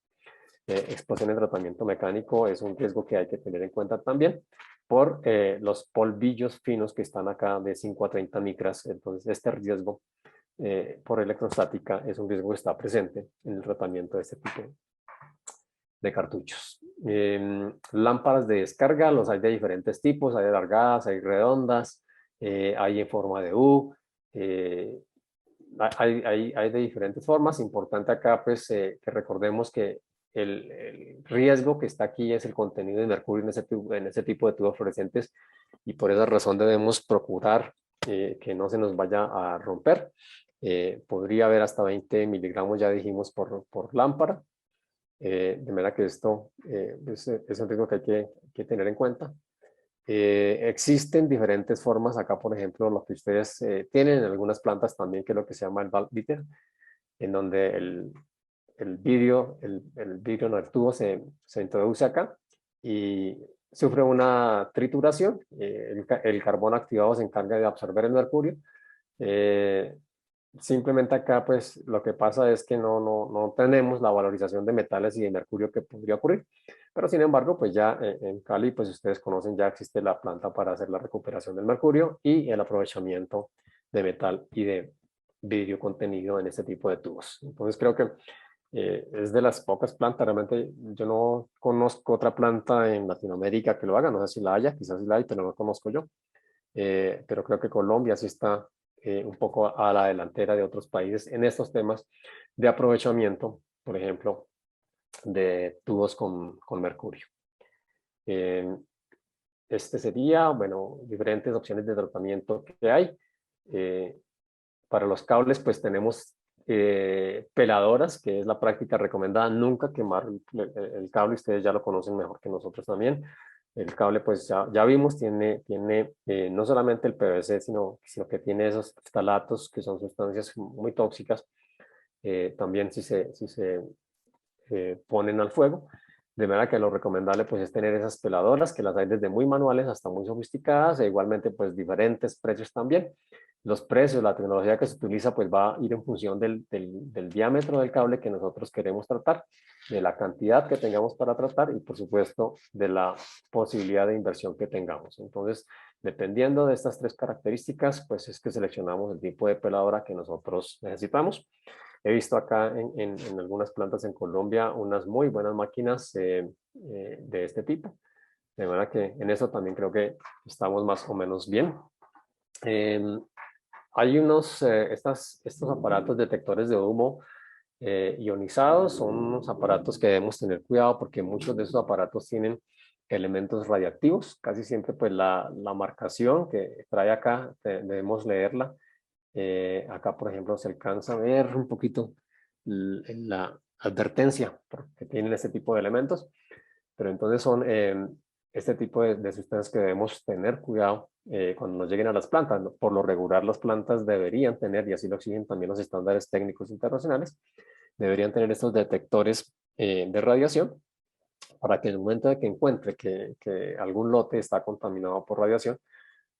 Explosión en tratamiento mecánico es un riesgo que hay que tener en cuenta también, por los polvillos finos que están acá de 5 a 30 micras. Entonces, este riesgo por electrostática es un riesgo que está presente en el tratamiento de este tipo de cartuchos. Lámparas de descarga, los hay de diferentes tipos, hay alargadas, hay redondas, hay en forma de U, hay de diferentes formas. Importante acá pues que recordemos que el riesgo que está aquí es el contenido de mercurio en ese tipo de tubos fluorescentes, y por esa razón debemos procurar que no se nos vaya a romper. Podría haber hasta 20 miligramos, ya dijimos, por lámpara. De manera que esto es un riesgo que hay que tener en cuenta. Existen diferentes formas. Acá, por ejemplo, lo que ustedes tienen en algunas plantas también, que es lo que se llama el valve beater, en donde el vidrio, no, el tubo se introduce acá y sufre una trituración. El carbón activado se encarga de absorber el mercurio. Simplemente acá, pues, lo que pasa es que no tenemos la valorización de metales y de mercurio que podría ocurrir. Pero, sin embargo, pues ya en Cali, pues ustedes conocen, ya existe la planta para hacer la recuperación del mercurio y el aprovechamiento de metal y de vidrio contenido en este tipo de tubos. Entonces, creo que es de las pocas plantas. Realmente yo no conozco otra planta en Latinoamérica que lo haga. No sé si la haya, quizás sí la hay, pero no conozco yo. Pero creo que Colombia sí está un poco a la delantera de otros países en estos temas de aprovechamiento, por ejemplo, de tubos con mercurio. Este sería, bueno, diferentes opciones de tratamiento que hay. Para los cables, pues tenemos peladoras, que es la práctica recomendada. Nunca quemar el cable, ustedes ya lo conocen mejor que nosotros también. El cable, pues ya vimos, tiene no solamente el PVC, sino que tiene esos ftalatos, que son sustancias muy tóxicas, también si se ponen al fuego. De manera que lo recomendable pues es tener esas peladoras, que las hay desde muy manuales hasta muy sofisticadas, e igualmente pues diferentes precios también. Los precios, la tecnología que se utiliza pues va a ir en función del diámetro del cable que nosotros queremos tratar, de la cantidad que tengamos para tratar y por supuesto de la posibilidad de inversión que tengamos. Entonces, dependiendo de estas tres características, pues es que seleccionamos el tipo de peladora que nosotros necesitamos. He visto acá en algunas plantas en Colombia unas muy buenas máquinas de este tipo. De manera que en eso también creo que estamos más o menos bien. Hay estos aparatos detectores de humo ionizados. Son unos aparatos que debemos tener cuidado porque muchos de esos aparatos tienen elementos radiactivos. Casi siempre pues la marcación que trae acá debemos leerla. Acá, por ejemplo, se alcanza a ver un poquito la advertencia porque tienen este tipo de elementos, pero entonces son este tipo de sustancias que debemos tener cuidado cuando nos lleguen a las plantas. Por lo regular, las plantas deberían tener, y así lo exigen también los estándares técnicos internacionales, deberían tener estos detectores de radiación para que en el momento de que encuentre que algún lote está contaminado por radiación,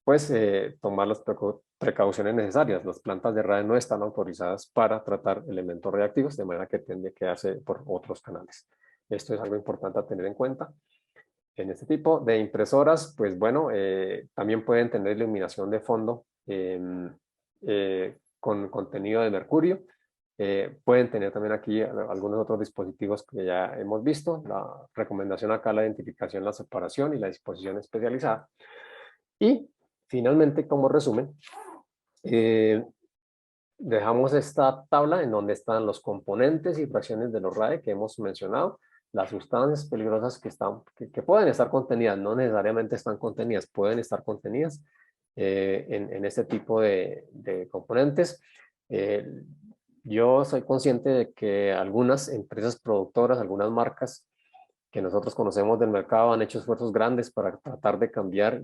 pues tomar las precauciones necesarias. Las plantas de RAE no están autorizadas para tratar elementos reactivos, de manera que tiende que hacer por otros canales. Esto es algo importante a tener en cuenta. En este tipo de impresoras, pues bueno, también pueden tener iluminación de fondo con contenido de mercurio. Pueden tener también aquí algunos otros dispositivos que ya hemos visto. La recomendación acá, la identificación, la separación y la disposición especializada. Y finalmente, como resumen, dejamos esta tabla en donde están los componentes y fracciones de los RAE que hemos mencionado, las sustancias peligrosas que pueden estar contenidas, no necesariamente están contenidas, pueden estar contenidas en este tipo de componentes. Yo soy consciente de que algunas empresas productoras, algunas marcas que nosotros conocemos del mercado han hecho esfuerzos grandes para tratar de cambiar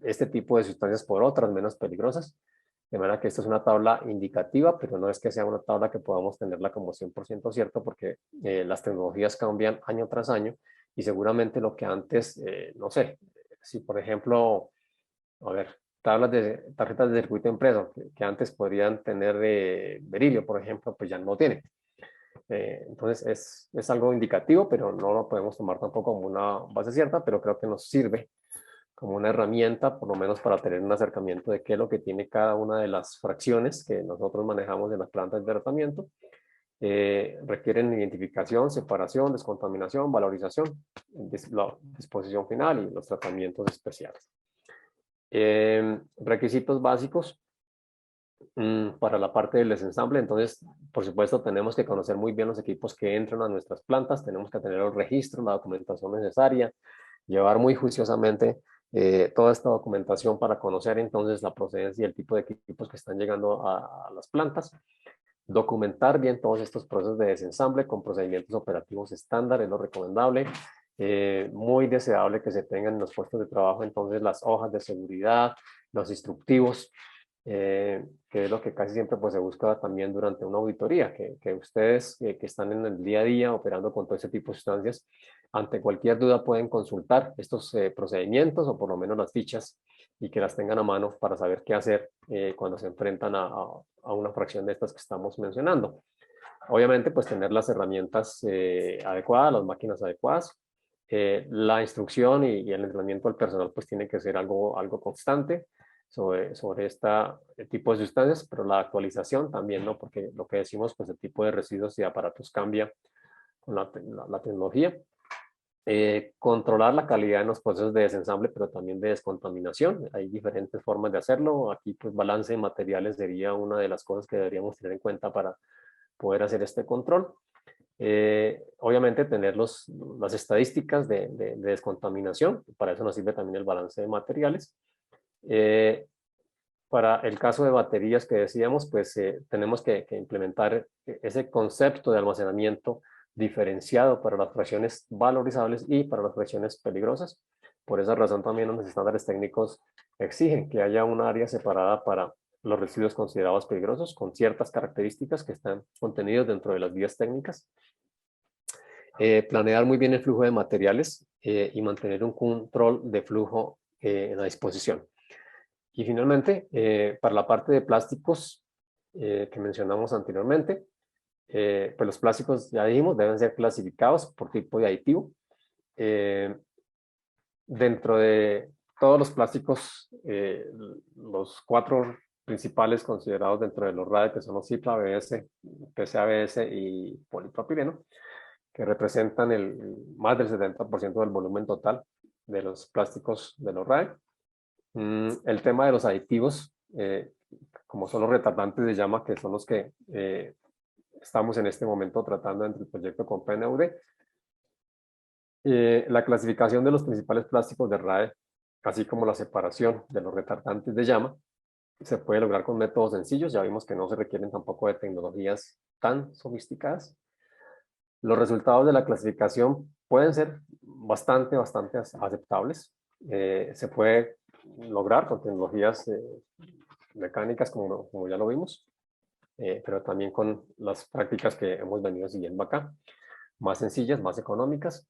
este tipo de sustancias por otras menos peligrosas. De manera que esta es una tabla indicativa, pero no es que sea una tabla que podamos tenerla como 100% cierto, porque las tecnologías cambian año tras año y seguramente lo que antes, no sé, si por ejemplo, a ver, tablas de tarjetas de circuito impreso que antes podrían tener berilio, por ejemplo, pues ya no tienen. Entonces es algo indicativo, pero no lo podemos tomar tampoco como una base cierta, pero creo que nos sirve como una herramienta, por lo menos para tener un acercamiento de qué es lo que tiene cada una de las fracciones que nosotros manejamos en las plantas de tratamiento. Requieren identificación, separación, descontaminación, valorización, la disposición final y los tratamientos especiales. Requisitos básicos para la parte del desensamble. Entonces, por supuesto, tenemos que conocer muy bien los equipos que entran a nuestras plantas, tenemos que tener los registros, la documentación necesaria, llevar muy juiciosamente toda esta documentación para conocer entonces la procedencia y el tipo de equipos que están llegando a las plantas, documentar bien todos estos procesos de desensamble con procedimientos operativos estándar, es lo recomendable. Muy deseable que se tengan en los puestos de trabajo entonces las hojas de seguridad, los instructivos, que es lo que casi siempre pues, se busca también durante una auditoría, que ustedes que están en el día a día operando con todo ese tipo de sustancias, ante cualquier duda pueden consultar estos procedimientos o por lo menos las fichas y que las tengan a mano para saber qué hacer cuando se enfrentan a una fracción de estas que estamos mencionando. Obviamente, pues tener las herramientas adecuadas, las máquinas adecuadas. La instrucción y el entrenamiento del personal pues tiene que ser algo constante sobre este tipo de sustancias, pero la actualización también, ¿no? Porque lo que decimos, pues el tipo de residuos y aparatos cambia con la tecnología. Controlar la calidad en los procesos de desensamble, pero también de descontaminación. Hay diferentes formas de hacerlo. Aquí, pues, balance de materiales sería una de las cosas que deberíamos tener en cuenta para poder hacer este control. Obviamente, tener las estadísticas de descontaminación. Para eso nos sirve también el balance de materiales. Para el caso de baterías que decíamos, pues tenemos que implementar ese concepto de almacenamiento diferenciado para las fracciones valorizables y para las fracciones peligrosas. Por esa razón también los estándares técnicos exigen que haya un área separada para los residuos considerados peligrosos con ciertas características que están contenidos dentro de las guías técnicas. Planear muy bien el flujo de materiales y mantener un control de flujo en la disposición. Y finalmente, para la parte de plásticos que mencionamos anteriormente, pues los plásticos, ya dijimos, deben ser clasificados por tipo de aditivo. Dentro de todos los plásticos, los 4 principales considerados dentro de los RAE, que son los CIPLA, ABS, PCABS y polipropileno, que representan más del 70% del volumen total de los plásticos de los RAE. El tema de los aditivos, como son los retardantes de llama, que son los que estamos en este momento tratando entre el proyecto con PNUD. La clasificación de los principales plásticos de RAE, así como la separación de los retardantes de llama, se puede lograr con métodos sencillos. Ya vimos que no se requieren tampoco de tecnologías tan sofisticadas. Los resultados de la clasificación pueden ser bastante aceptables. Se puede lograr con tecnologías mecánicas como ya lo vimos, pero también con las prácticas que hemos venido siguiendo acá, más sencillas, más económicas.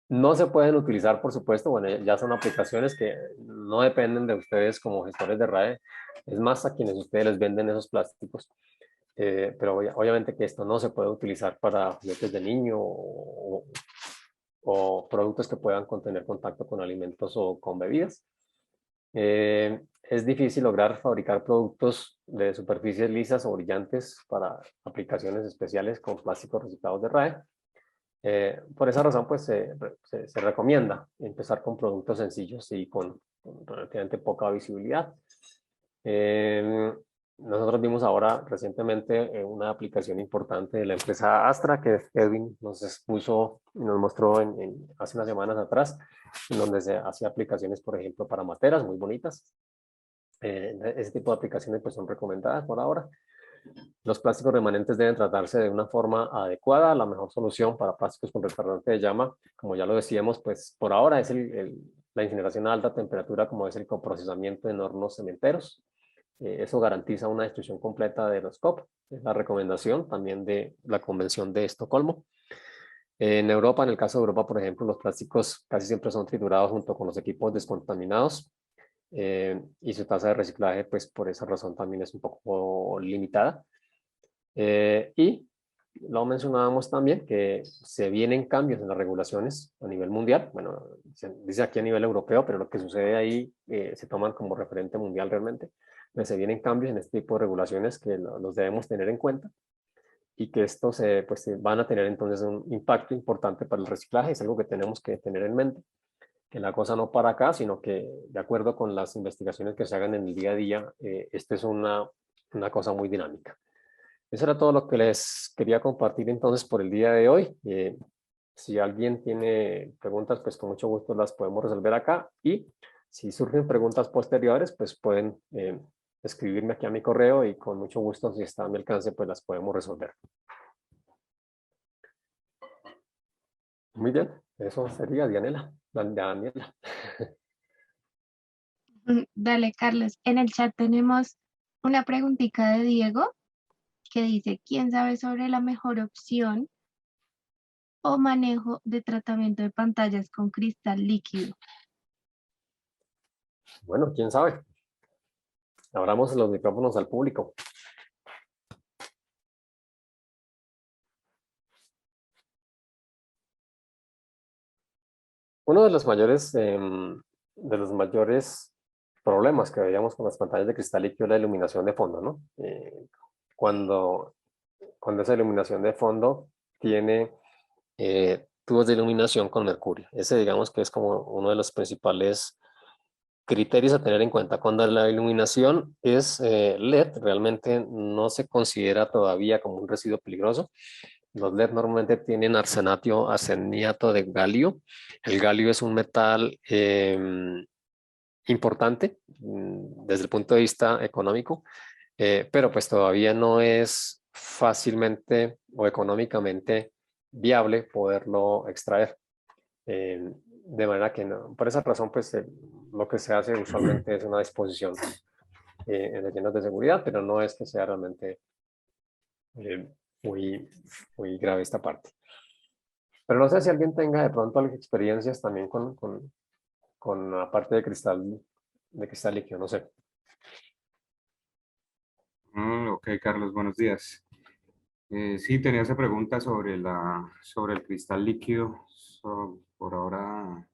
No se pueden utilizar, por supuesto, bueno, ya son aplicaciones que no dependen de ustedes como gestores de RAE, es más a quienes ustedes les venden esos plásticos. Pero obviamente que esto no se puede utilizar para juguetes de niño o productos que puedan contener contacto con alimentos o con bebidas. Es difícil lograr fabricar productos de superficies lisas o brillantes para aplicaciones especiales con plásticos reciclados de RAE. Por esa razón, pues se recomienda empezar con productos sencillos y con relativamente poca visibilidad. Nosotros vimos ahora recientemente una aplicación importante de la empresa Astra que Edwin nos expuso y nos mostró hace unas semanas atrás, en donde se hacía aplicaciones, por ejemplo, para materas muy bonitas. Ese tipo de aplicaciones pues son recomendadas por ahora. Los plásticos remanentes deben tratarse de una forma adecuada. La mejor solución para plásticos con retardante de llama, como ya lo decíamos, pues por ahora es la incineración a alta temperatura, como es el coprocesamiento en hornos cementeros. Eso garantiza una destrucción completa de los COP. Es la recomendación también de la Convención de Estocolmo. En Europa, en el caso de Europa, por ejemplo, los plásticos casi siempre son triturados junto con los equipos descontaminados. Y su tasa de reciclaje, pues por esa razón también es un poco limitada. Y lo mencionábamos también, que se vienen cambios en las regulaciones a nivel mundial. Bueno, se dice aquí a nivel europeo, pero lo que sucede ahí se toman como referente mundial realmente. Entonces, se vienen cambios en este tipo de regulaciones que los debemos tener en cuenta y que estos pues, van a tener entonces un impacto importante para el reciclaje. Es algo que tenemos que tener en mente, que la cosa no para acá, sino que de acuerdo con las investigaciones que se hagan en el día a día, esto es una cosa muy dinámica. Eso era todo lo que les quería compartir entonces por el día de hoy. Si alguien tiene preguntas, pues con mucho gusto las podemos resolver acá. Y si surgen preguntas posteriores, pues pueden escribirme aquí a mi correo y con mucho gusto, si está a mi alcance, pues las podemos resolver. Muy bien, eso sería Daniela.
Dale, Carlos. En el chat tenemos una preguntita de Diego que dice, ¿quién sabe sobre la mejor opción o manejo de tratamiento de pantallas con cristal líquido?
Bueno, quién sabe. Abramos los micrófonos al público. Uno de los mayores problemas que veíamos con las pantallas de cristal líquido es la iluminación de fondo, ¿no? Cuando, cuando esa iluminación de fondo tiene tubos de iluminación con mercurio. Ese digamos que es como uno de los principales criterios a tener en cuenta. Cuando la iluminación es LED, realmente no se considera todavía como un residuo peligroso. Los LED normalmente tienen arseniato de galio. El galio es un metal importante desde el punto de vista económico, pero pues todavía no es fácilmente o económicamente viable poderlo extraer. De manera que no, por esa razón, pues lo que se hace usualmente es una disposición en leyendas de seguridad, pero no es que sea realmente eh, muy, muy grave esta parte. Pero no sé si alguien tenga de pronto experiencias también con la parte de cristal líquido, no sé.
Ok, Carlos, buenos días. Sí, tenía esa pregunta sobre sobre el cristal líquido. Por ahora,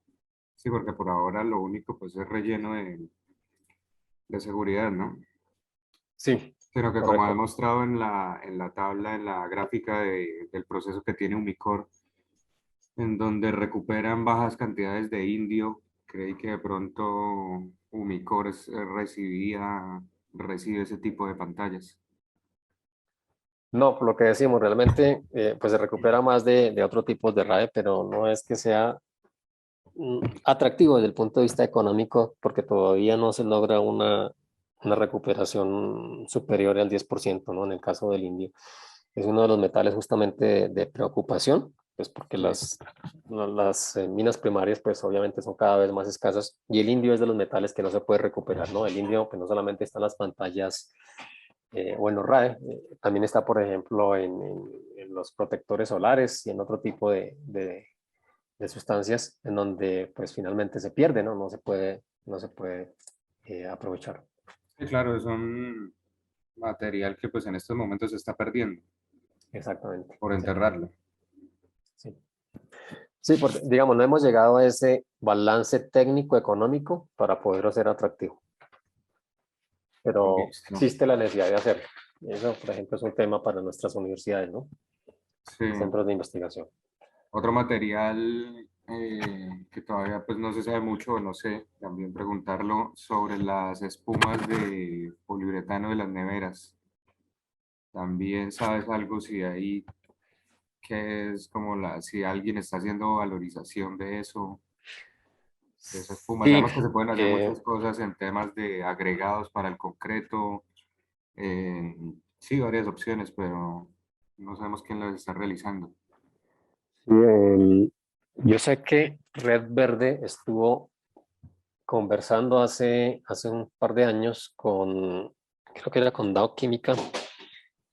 sí, porque por ahora lo único pues es relleno de seguridad, ¿no?
Sí,
Pero que como ha
correcto.
demostrado en en la tabla, en la gráfica del proceso que tiene Umicore, en donde recuperan bajas cantidades de indio, creí que de pronto Umicore recibe ese tipo de pantallas.
No, por lo que decimos, realmente pues se recupera más de otro tipo de RAE, pero no es que sea atractivo desde el punto de vista económico, porque todavía no se logra una recuperación superior al 10%, ¿no? En el caso del indio. Es uno de los metales justamente de preocupación, pues porque
Sí.
las minas primarias pues obviamente son cada vez más escasas y el indio es de los metales que no se puede recuperar, ¿no? El indio pues no solamente está en las pantallas o en los RAE, también está por ejemplo en los protectores solares y en otro tipo de sustancias en donde pues finalmente se pierde, ¿no? No se puede aprovechar.
Sí, claro, es un material que pues en estos momentos se está perdiendo
Exactamente,
por
exactamente.
enterrarlo.
Sí. Sí, porque digamos, no hemos llegado a ese balance técnico-económico para poder hacer atractivo, pero
Listo.
existe la necesidad de hacerlo. Eso, por ejemplo, es un tema para nuestras universidades, ¿no?
Sí.
Centros de investigación.
Otro material que todavía pues no se sabe mucho, no sé, también preguntarlo sobre las espumas de poliuretano de las neveras. También sabes algo si hay, que es como si alguien está haciendo valorización de esa espuma.
Sí,
Sabemos que se pueden hacer
eh,
muchas cosas en temas de agregados para el concreto, sí, varias opciones, pero no sabemos quién las está realizando.
sí, yo sé que Red Verde estuvo conversando hace un par de años creo que era con Dow Química,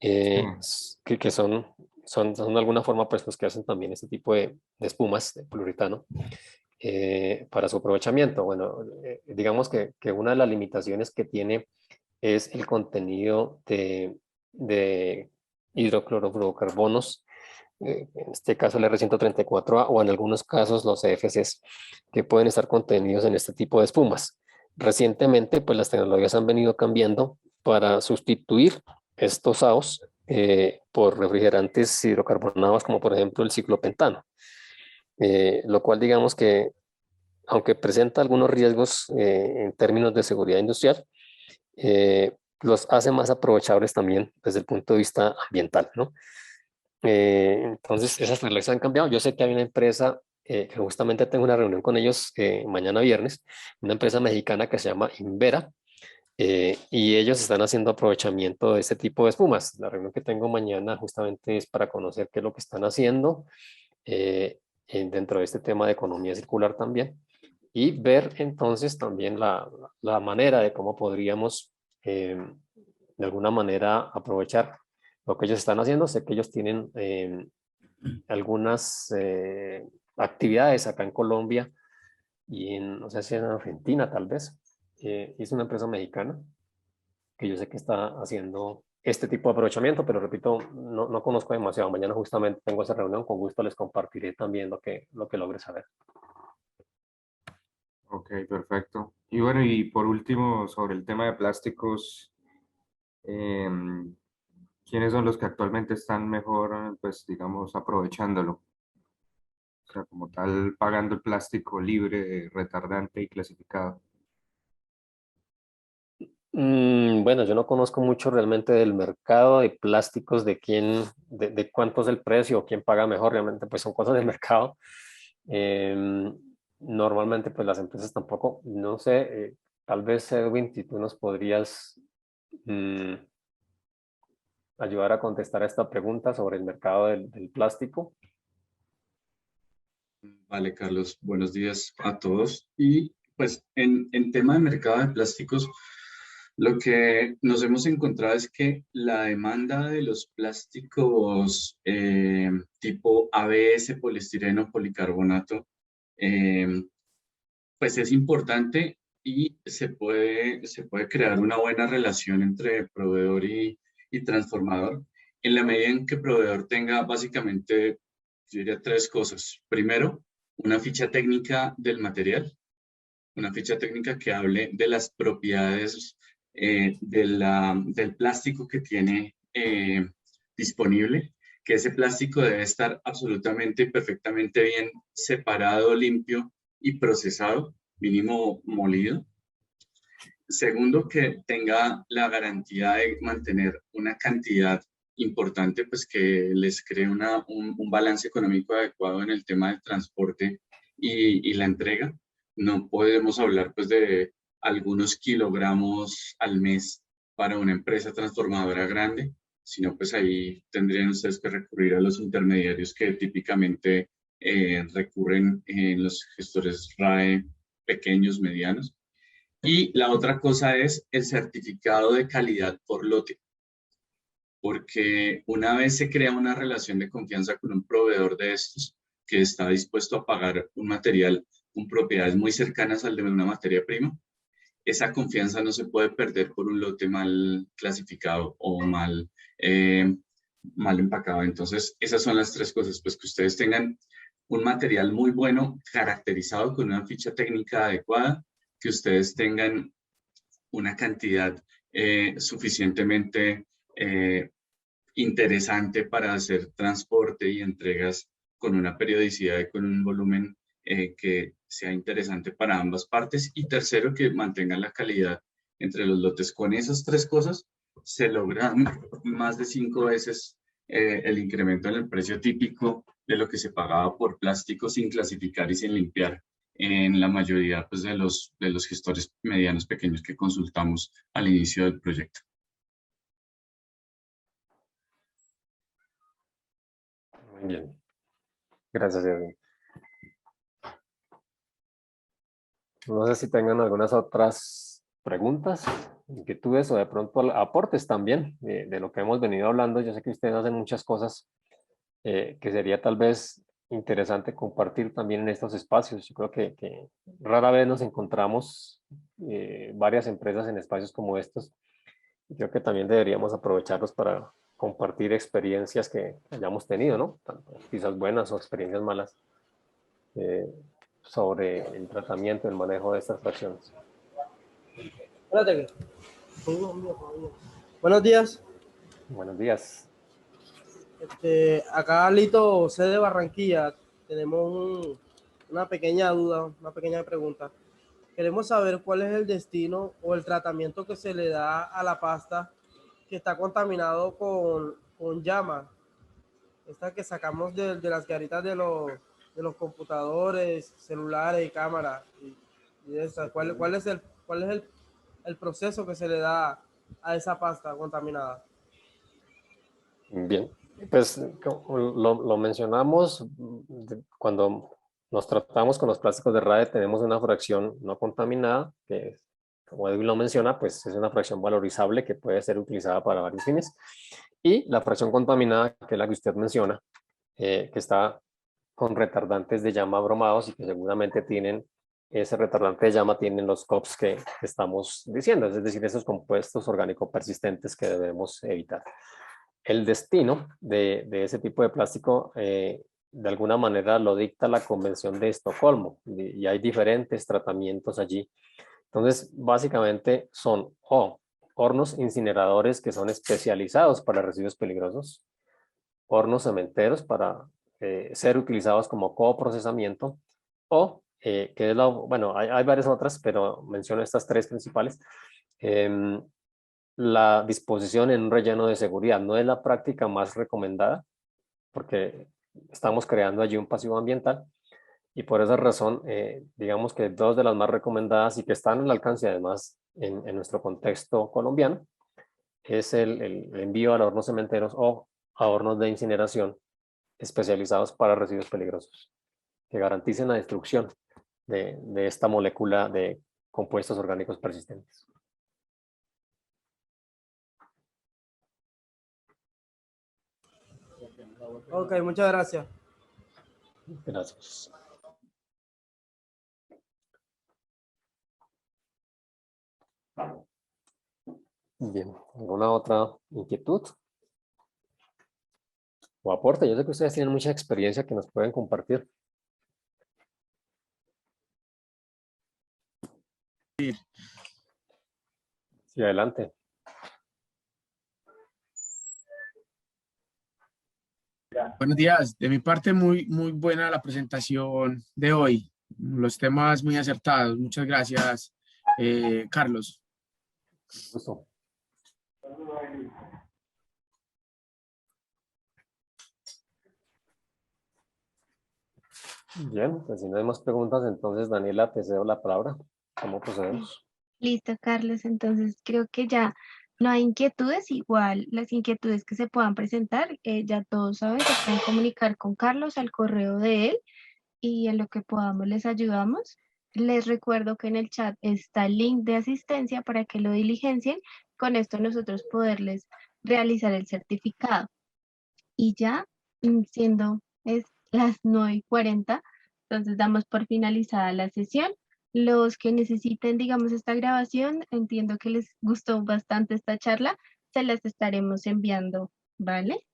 Sí.
que son de alguna forma pues los que hacen también este tipo de espumas de poliuretano para su aprovechamiento. Bueno, digamos que una de las limitaciones que tiene es el contenido de hidroclorofluorocarbonos, en este caso el R134A, o en algunos casos los CFCs, que pueden estar contenidos en este tipo de espumas. Recientemente, pues las tecnologías han venido cambiando para sustituir estos AOs por refrigerantes hidrocarbonados, como por ejemplo el ciclopentano, lo cual digamos que, aunque presenta algunos riesgos en términos de seguridad industrial, los hace más aprovechables también desde el punto de vista ambiental, ¿no? Entonces, esas reglas han cambiado. Yo sé que hay una empresa, que justamente tengo una reunión con ellos mañana viernes, una empresa mexicana que se llama Invera, y ellos están haciendo aprovechamiento de este tipo de espumas. La reunión que tengo mañana justamente es para conocer qué es lo que están haciendo dentro de este tema de economía circular también, y ver entonces también la manera de cómo podríamos de alguna manera aprovechar lo que ellos están haciendo. Sé que ellos tienen algunas actividades acá en Colombia y no sé si en Argentina tal vez. Es una empresa mexicana que yo sé que está haciendo este tipo de aprovechamiento, pero repito, no conozco demasiado. Mañana justamente tengo esa reunión, con gusto les compartiré también lo que logre saber.
Ok, perfecto. Y bueno, y por último, sobre el tema de plásticos, em, ¿quiénes son los que actualmente están mejor, pues, digamos, aprovechándolo? O sea, como tal, pagando el plástico libre, retardante y clasificado.
Bueno, yo no conozco mucho realmente del mercado de plásticos, de cuánto es el precio, quién paga mejor, realmente pues son cosas del mercado. Em, Normalmente pues las empresas tampoco, no sé, tal vez Edwin, si tú nos podrías mm, ayudar a contestar a esta pregunta sobre el mercado del plástico.
Vale, Carlos, buenos días a todos. Y pues en tema de mercado de plásticos, lo que nos hemos encontrado es que la demanda de los plásticos tipo ABS, poliestireno, policarbonato, eh, pues es importante y se puede crear una buena relación entre proveedor y transformador en la medida en que el proveedor tenga básicamente, yo diría, tres cosas. Primero, una ficha técnica del material, una ficha técnica que hable de las propiedades del plástico que tiene disponible, que ese plástico debe estar absolutamente y perfectamente bien separado, limpio y procesado, mínimo molido. Segundo, que tenga la garantía de mantener una cantidad importante, pues que les cree un balance económico adecuado en el tema del transporte y la entrega. No podemos hablar pues de algunos kilogramos al mes para una empresa transformadora grande, sino pues ahí tendrían ustedes que recurrir a los intermediarios que típicamente recurren en los gestores RAE pequeños, medianos. Y la otra cosa es el certificado de calidad por lote, porque una vez se crea una relación de confianza con un proveedor de estos que está dispuesto a pagar un material con propiedades muy cercanas al de una materia prima, esa confianza no se puede perder por un lote mal clasificado o mal empacado. Entonces, esas son las tres cosas, pues que ustedes tengan un material muy bueno, caracterizado con una ficha técnica adecuada, que ustedes tengan una cantidad suficientemente interesante para hacer transporte y entregas con una periodicidad y con un volumen que sea interesante para ambas partes. Y tercero, que mantengan la calidad entre los lotes. Con esas tres cosas se logran más de 5 veces el incremento en el precio típico de lo que se pagaba por plástico sin clasificar y sin limpiar en la mayoría pues, de los gestores medianos pequeños que consultamos al inicio del proyecto.
Muy bien, gracias Edwin. No sé si tengan algunas otras preguntas, inquietudes o de pronto aportes también de lo que hemos venido hablando. Yo sé que ustedes hacen muchas cosas que sería tal vez interesante compartir también en estos espacios. Yo creo que rara vez nos encontramos varias empresas en espacios como estos. Y creo que también deberíamos aprovecharlos compartir experiencias que hayamos tenido, ¿no? Tanto quizás buenas o experiencias malas sobre el tratamiento, el manejo de estas fracciones.
Espérate que- Buenos días.
Buenos días.
Acá Lito C de Barranquilla. Tenemos una pequeña duda, una pequeña pregunta. Queremos saber cuál es el destino o el tratamiento que se le da a la pasta que está contaminado con llama. Esta que sacamos de las garitas de los computadores, celulares y cámaras. Y esa. ¿Cuál es el proceso que se le da a esa pasta contaminada?
Bien, pues como lo mencionamos cuando nos tratamos con los plásticos de RADE, tenemos una fracción no contaminada, que como Edwin lo menciona, pues es una fracción valorizable que puede ser utilizada para varios fines. Y la fracción contaminada, que es la que usted menciona, que está con retardantes de llama bromados y que seguramente tienen ese retardante de llama, tienen los COPs que estamos diciendo, es decir, esos compuestos orgánicos persistentes que debemos evitar. El destino de ese tipo de plástico de alguna manera lo dicta la Convención de Estocolmo y hay diferentes tratamientos allí. Entonces, básicamente son hornos incineradores que son especializados para residuos peligrosos, hornos cementeros para ser utilizados como coprocesamiento o, que es bueno, hay varias otras, pero menciono estas tres principales. La disposición en un relleno de seguridad no es la práctica más recomendada porque estamos creando allí un pasivo ambiental y por esa razón, digamos que dos de las más recomendadas y que están al alcance además en nuestro contexto colombiano es el envío a los hornos cementeros o a hornos de incineración especializados para residuos peligrosos que garanticen la destrucción de esta molécula de compuestos orgánicos persistentes.
Ok, muchas gracias.
Gracias. Bien, ¿alguna otra inquietud o aporte? Yo sé que ustedes tienen mucha experiencia que nos pueden compartir. Sí, adelante.
Buenos días. De mi parte, muy buena la presentación de hoy. Los temas muy acertados. Muchas gracias, Carlos.
Gusto. Bien, pues si no hay más preguntas, entonces Daniela, te cedo la palabra. ¿Cómo procedemos?
Listo, Carlos. Entonces creo que ya no hay inquietudes. Igual las inquietudes que se puedan presentar, ya todos saben, se pueden comunicar con Carlos al correo de él y en lo que podamos les ayudamos. Les recuerdo que en el chat está el link de asistencia para que lo diligencien. Con esto nosotros poderles realizar el certificado. Y ya, siendo es las 9:40, entonces damos por finalizada la sesión. Los que necesiten, digamos, esta grabación, entiendo que les gustó bastante esta charla, se las estaremos enviando, ¿vale?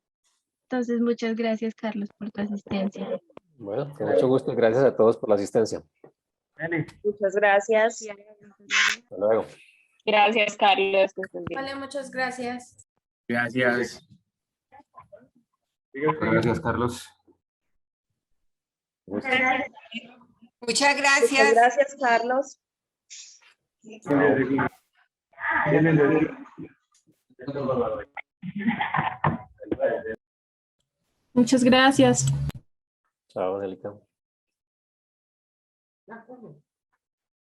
Entonces, muchas gracias, Carlos, por tu asistencia.
Bueno, con mucho gusto y gracias a todos por la asistencia.
Muchas gracias.
Hasta luego.
Gracias, Carlos. Que estén bien.
Vale, muchas gracias.
Gracias.
Gracias, Carlos.
Gusto.
Muchas
Muchas
gracias.
gracias, Carlos.
Muchas gracias.
Chao, Angélica.